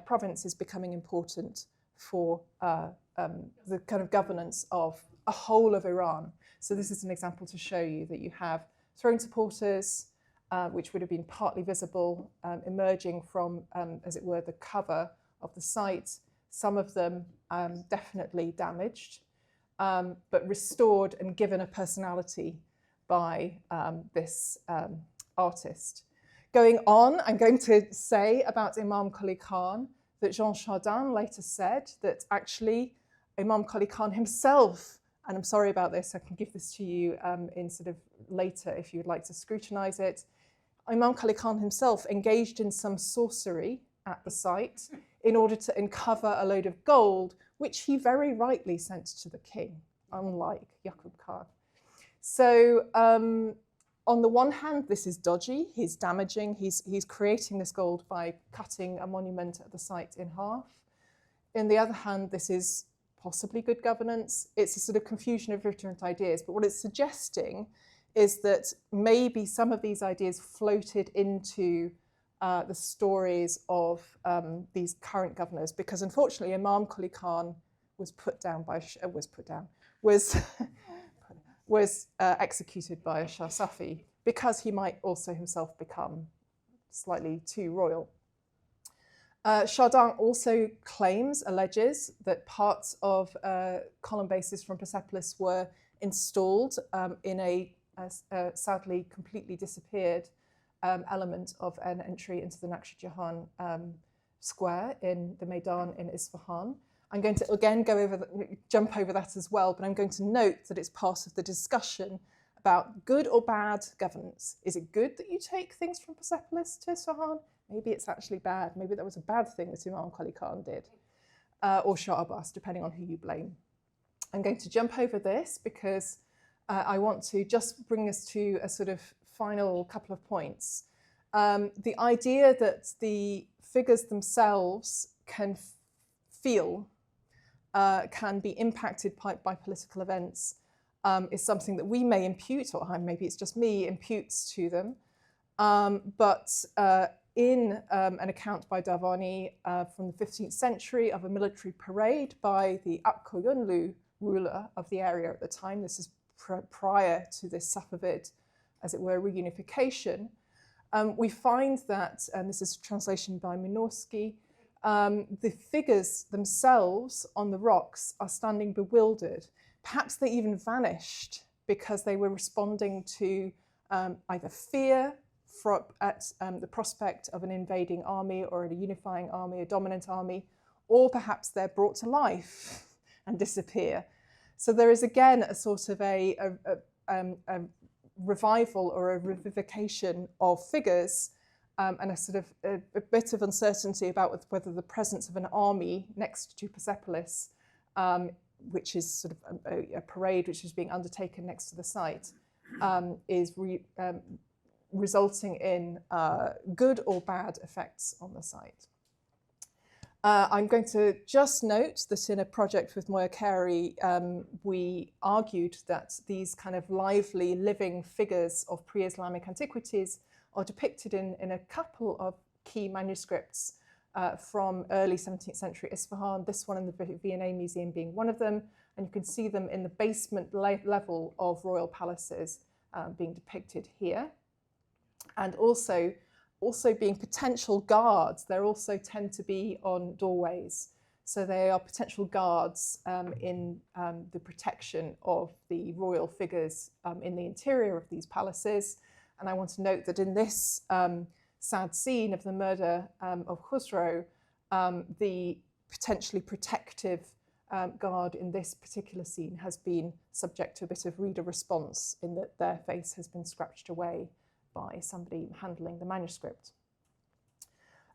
province is becoming important for the kind of governance of a whole of Iran. So this is an example to show you that you have throne supporters, which would have been partly visible, emerging from, as it were, the cover of the site. Some of them definitely damaged, but restored and given a personality by this artist. Going on, I'm going to say about Imam Qali Khan that Jean Chardin later said that actually Imam Qali Khan himself, and I'm sorry about this, I can give this to you in sort of later if you would like to scrutinize it. Imam Qali Khan himself engaged in some sorcery at the site in order to uncover a load of gold, which he very rightly sent to the king, unlike Yaqub Khan. So on the one hand, this is dodgy, he's damaging, he's creating this gold by cutting a monument at the site in half. On the other hand, this is possibly good governance. It's a sort of confusion of different ideas, but what it's suggesting is that maybe some of these ideas floated into the stories of these current governors, because unfortunately Imam Qali Khan was was executed by Shah Safi because he might also himself become slightly too royal. Chardin also alleges that parts of column bases from Persepolis were installed in a sadly completely disappeared element of an entry into the Naqsh Jahan square in the Maidan in Isfahan. I'm going to again jump over that as well, but I'm going to note that it's part of the discussion about good or bad governance. Is it good that you take things from Persepolis to Isfahan? Maybe it's actually bad. Maybe that was a bad thing that Imam Qali Khan did, or Shah Abbas, depending on who you blame. I'm going to jump over this because I want to just bring us to a sort of final couple of points. The idea that the figures themselves can feel, can be impacted by political events is something that we may impute, or maybe it's just me, imputes to them. But in an account by Davani from the 15th century of a military parade by the Akkoyunlu ruler of the area at the time, this is prior to this Safavid, as it were, reunification, we find that, and this is a translation by Minorski, the figures themselves on the rocks are standing bewildered. Perhaps they even vanished because they were responding to either fear at the prospect of an invading army or a unifying army, a dominant army, or perhaps they're brought to life and disappear. So there is again a sort of a revival or a revivification of figures and a sort of a bit of uncertainty about whether the presence of an army next to Persepolis, which is sort of a parade which is being undertaken next to the site, is resulting in good or bad effects on the site. I'm going to just note that in a project with Moya Carey, we argued that these kind of lively, living figures of pre-Islamic antiquities are depicted in a couple of key manuscripts from early 17th century Isfahan, this one in the V&A Museum being one of them, and you can see them in the basement level of royal palaces being depicted here. And also being potential guards, they also tend to be on doorways. So they are potential guards in the protection of the royal figures in the interior of these palaces. And I want to note that in this sad scene of the murder of Khusro, the potentially protective guard in this particular scene has been subject to a bit of reader response in that their face has been scratched away by somebody handling the manuscript.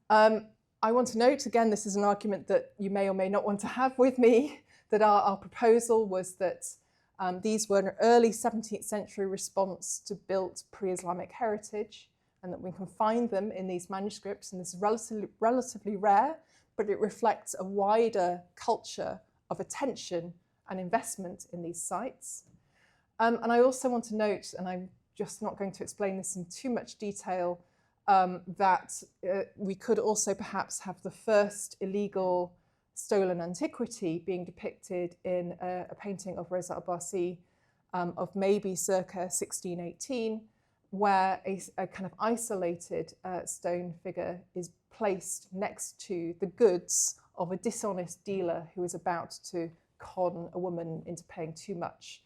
I want to note, again, this is an argument that you may or may not want to have with me, that our proposal was that these were an early 17th century response to built pre-Islamic heritage, and that we can find them in these manuscripts, and this is relatively rare, but it reflects a wider culture of attention and investment in these sites. And I also want to note, and I'm just not going to explain this in too much detail, that we could also perhaps have the first illegal stolen antiquity being depicted in a painting of Reza Abbasi of maybe circa 1618, where a kind of isolated stone figure is placed next to the goods of a dishonest dealer who is about to con a woman into paying too much,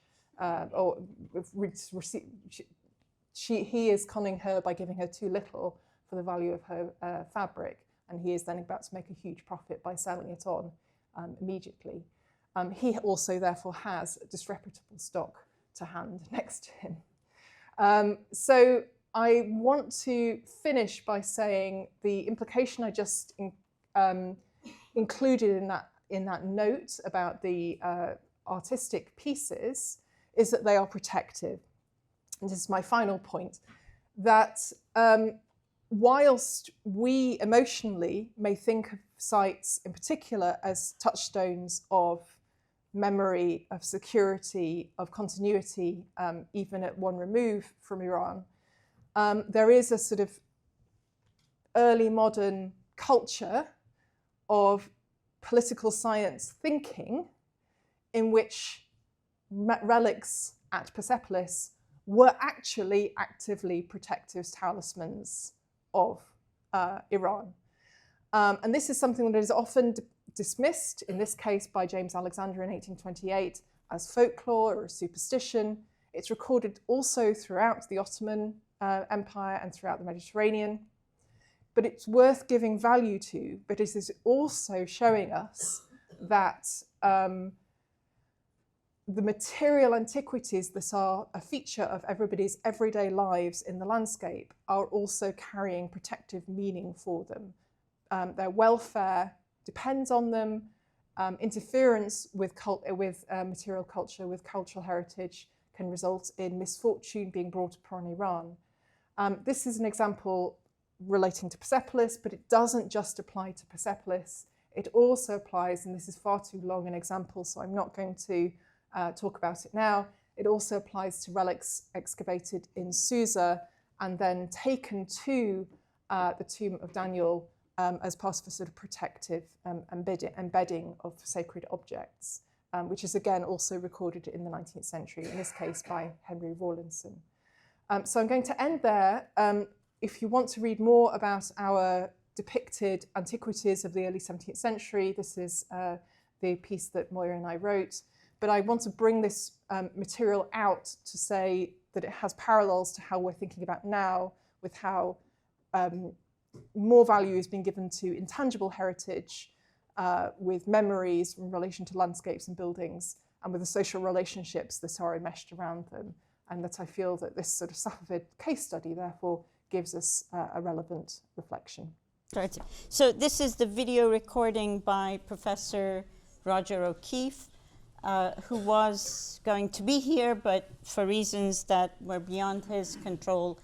he is conning her by giving her too little for the value of her fabric, and he is then about to make a huge profit by selling it on immediately. He also therefore has disreputable stock to hand next to him. So I want to finish by saying the implication I just included in that note about the artistic pieces is that they are protective. And this is my final point, that whilst we emotionally may think of sites in particular as touchstones of memory, of security, of continuity, even at one remove from Iran, there is a sort of early modern culture of political science thinking in which relics at Persepolis were actually actively protective talismans of Iran. And this is something that is often dismissed, in this case by James Alexander in 1828, as folklore or superstition. It's recorded also throughout the Ottoman Empire and throughout the Mediterranean. But it's worth giving value to, but it is also showing us that the material antiquities that are a feature of everybody's everyday lives in the landscape are also carrying protective meaning for them. Their welfare depends on them. Interference with material culture, with cultural heritage, can result in misfortune being brought upon Iran. This is an example relating to Persepolis, but it doesn't just apply to Persepolis. It also applies, and this is far too long an example, so I'm not going to talk about it now. It also applies to relics excavated in Susa and then taken to the tomb of Daniel as part of a sort of protective embedding of sacred objects, which is again also recorded in the 19th century, in this case by Henry Rawlinson. So I'm going to end there. If you want to read more about our depicted antiquities of the early 17th century, this is the piece that Moira and I wrote. But I want to bring this material out to say that it has parallels to how we're thinking about now, with how more value is being given to intangible heritage, with memories in relation to landscapes and buildings, and with the social relationships that are enmeshed around them. And that I feel that this sort of Safavid case study, therefore, gives us a relevant reflection. Right. So this is the video recording by Professor Roger O'Keefe, who was going to be here, but for reasons that were beyond his control,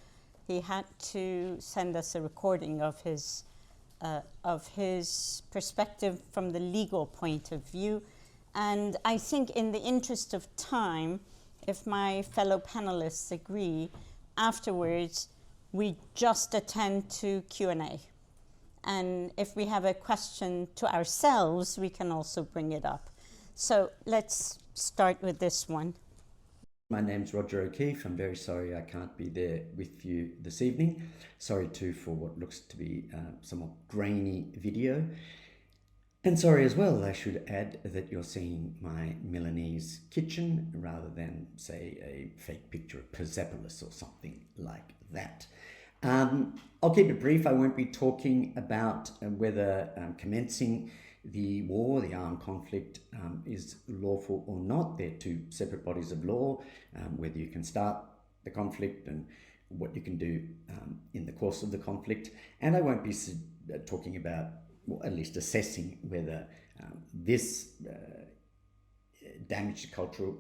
he had to send us a recording of his perspective from the legal point of view. And I think in the interest of time, if my fellow panelists agree, afterwards we just attend to Q&A. And if we have a question to ourselves, we can also bring it up. So let's start with this one. My name's Roger O'Keefe. I'm very sorry I can't be there with you this evening. Sorry too for what looks to be somewhat grainy video. And sorry as well, I should add, that you're seeing my Milanese kitchen rather than, say, a fake picture of Persepolis or something like that. I'll keep it brief. I won't be talking about whether commencing the war, the armed conflict, is lawful or not. They're two separate bodies of law, whether you can start the conflict and what you can do in the course of the conflict. And I won't be talking about, or at least assessing whether this damage to cultural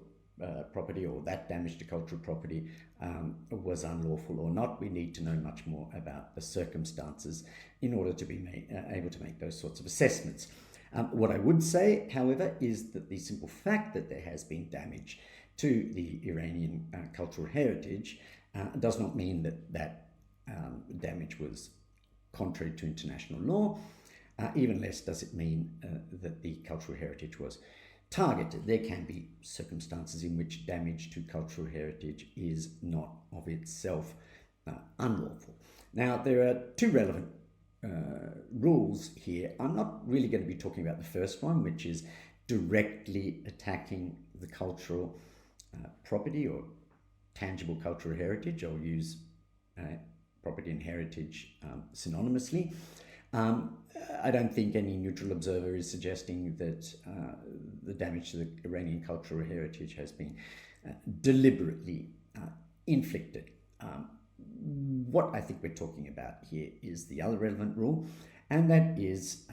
property or that damage to cultural property was unlawful or not. We need to know much more about the circumstances in order to be able to make those sorts of assessments. What I would say, however, is that the simple fact that there has been damage to the Iranian cultural heritage does not mean that that damage was contrary to international law. Even less does it mean that the cultural heritage was targeted. There can be circumstances in which damage to cultural heritage is not of itself unlawful. Now, there are two relevant rules here. I'm not really going to be talking about the first one, which is directly attacking the cultural property or tangible cultural heritage. I'll use property and heritage synonymously. I don't think any neutral observer is suggesting that the damage to the Iranian cultural heritage has been deliberately inflicted. What I think we're talking about here is the other relevant rule, and that is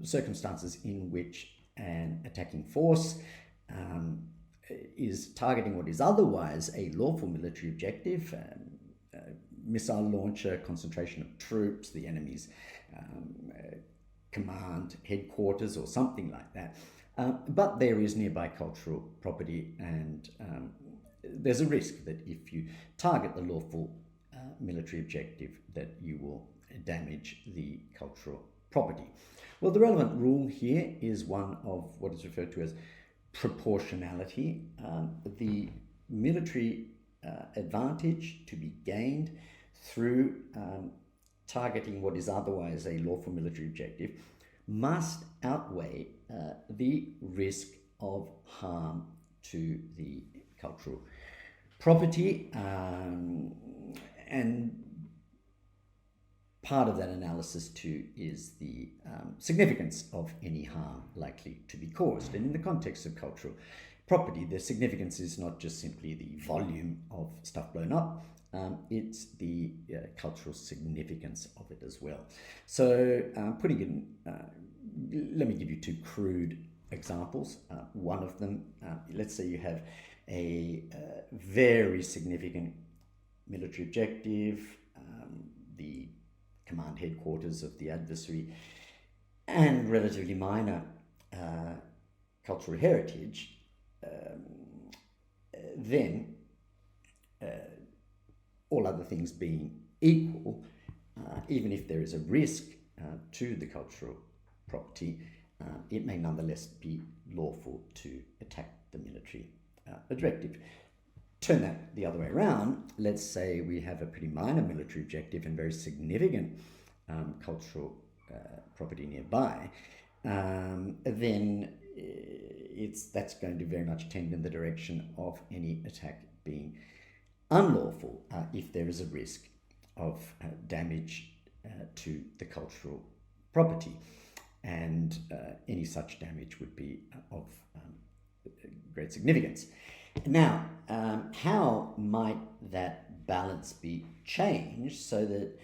circumstances in which an attacking force is targeting what is otherwise a lawful military objective, missile launcher, concentration of troops, the enemy's command headquarters or something like that. But there is nearby cultural property, and there's a risk that if you target the lawful military objective that you will damage the cultural property. Well, the relevant rule here is one of what is referred to as proportionality. The military advantage to be gained through targeting what is otherwise a lawful military objective must outweigh the risk of harm to the cultural property, and part of that analysis too is the significance of any harm likely to be caused. And in the context of cultural property, the significance is not just simply the volume of stuff blown up, it's the cultural significance of it as well. So putting in, let me give you two crude examples. One of them, let's say you have a very significant military objective, the command headquarters of the adversary, and relatively minor cultural heritage, then all other things being equal, even if there is a risk to the cultural property, it may nonetheless be lawful to attack the military objective. Turn that the other way around. Let's say we have a pretty minor military objective and very significant cultural property nearby, then that's going to very much tend in the direction of any attack being unlawful if there is a risk of damage to the cultural property, and any such damage would be of great significance. Now, how might that balance be changed so that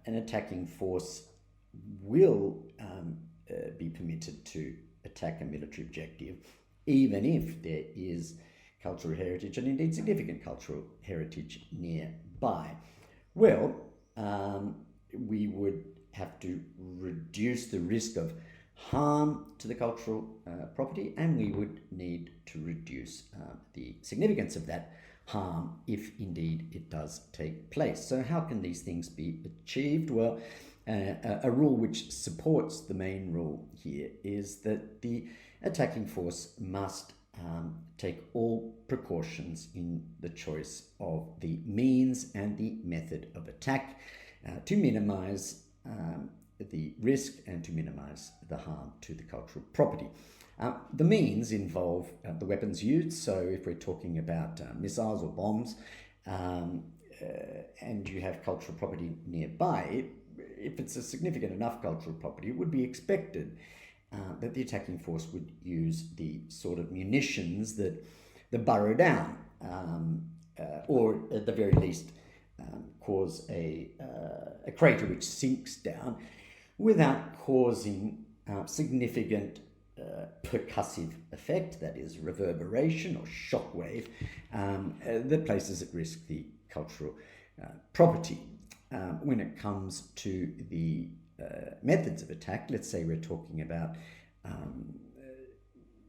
an attacking force will be permitted to attack a military objective, even if there is cultural heritage and indeed significant cultural heritage nearby? Well, we would have to reduce the risk of harm to the cultural property, and we would need to reduce the significance of that harm if indeed it does take place. So how can these things be achieved? Well, a rule which supports the main rule here is that the attacking force must take all precautions in the choice of the means and the method of attack to minimize the risk and to minimize the harm to the cultural property. The means involve the weapons used. So if we're talking about missiles or bombs, and you have cultural property nearby, if it's a significant enough cultural property, it would be expected that the attacking force would use the sort of munitions that burrow down, or at the very least cause a crater which sinks down without causing significant percussive effect, that is reverberation or shockwave, that places at risk the cultural property. When it comes to the methods of attack, let's say we're talking about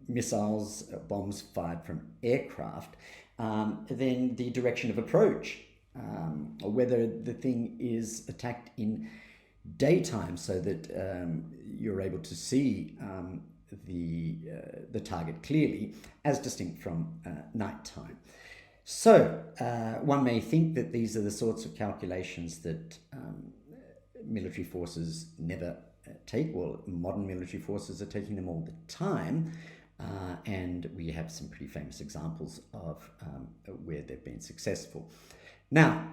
missiles, bombs fired from aircraft, then the direction of approach, or whether the thing is attacked in daytime so that you're able to see the target clearly, as distinct from nighttime. So one may think that these are the sorts of calculations that military forces never take. Well, modern military forces are taking them all the time, and we have some pretty famous examples of where they've been successful. Now,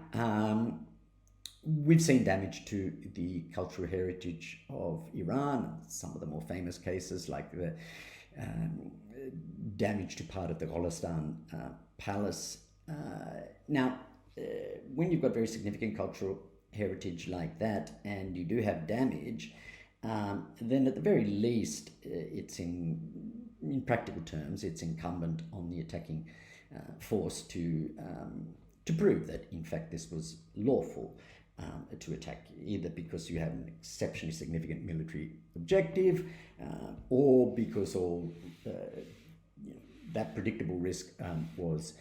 we've seen damage to the cultural heritage of Iran, some of the more famous cases like the damage to part of the Golestan palace. Now, when you've got very significant cultural heritage like that and you do have damage, then at the very least, it's in practical terms, it's incumbent on the attacking force to prove that, in fact, this was lawful to attack, either because you have an exceptionally significant military objective, or because all that predictable risk was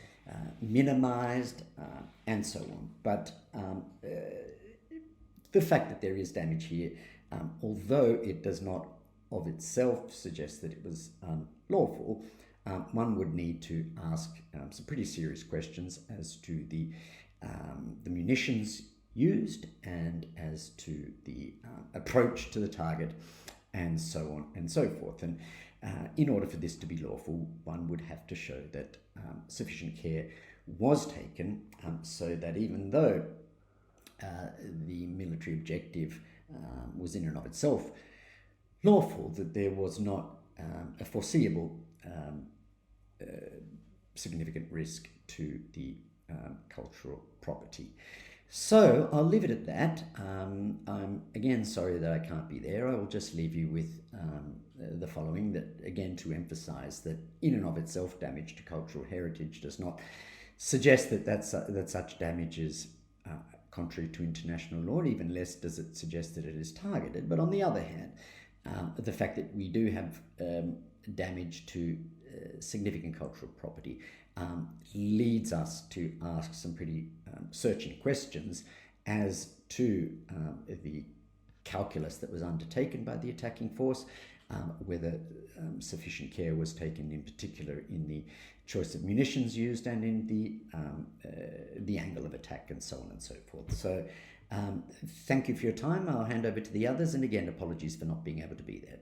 minimized, and so on. But the fact that there is damage here, although it does not of itself suggest that it was lawful, one would need to ask some pretty serious questions as to the munitions used and as to the approach to the target, and so on and so forth. And in order for this to be lawful, one would have to show that sufficient care was taken, so that even though the military objective was in and of itself lawful, that there was not a foreseeable significant risk to the cultural property. So I'll leave it at that. I'm again sorry that I can't be there. I will just leave you with the following, that again to emphasize that in and of itself damage to cultural heritage does not suggest that such damage is contrary to international law, and even less does it suggest that it is targeted. But on the other hand, the fact that we do have damage to significant cultural property leads us to ask some pretty searching questions as to the calculus that was undertaken by the attacking force, whether sufficient care was taken, in particular in the choice of munitions used and in the angle of attack, and so on and so forth. So thank you for your time. I'll hand over to the others, and again, apologies for not being able to be there.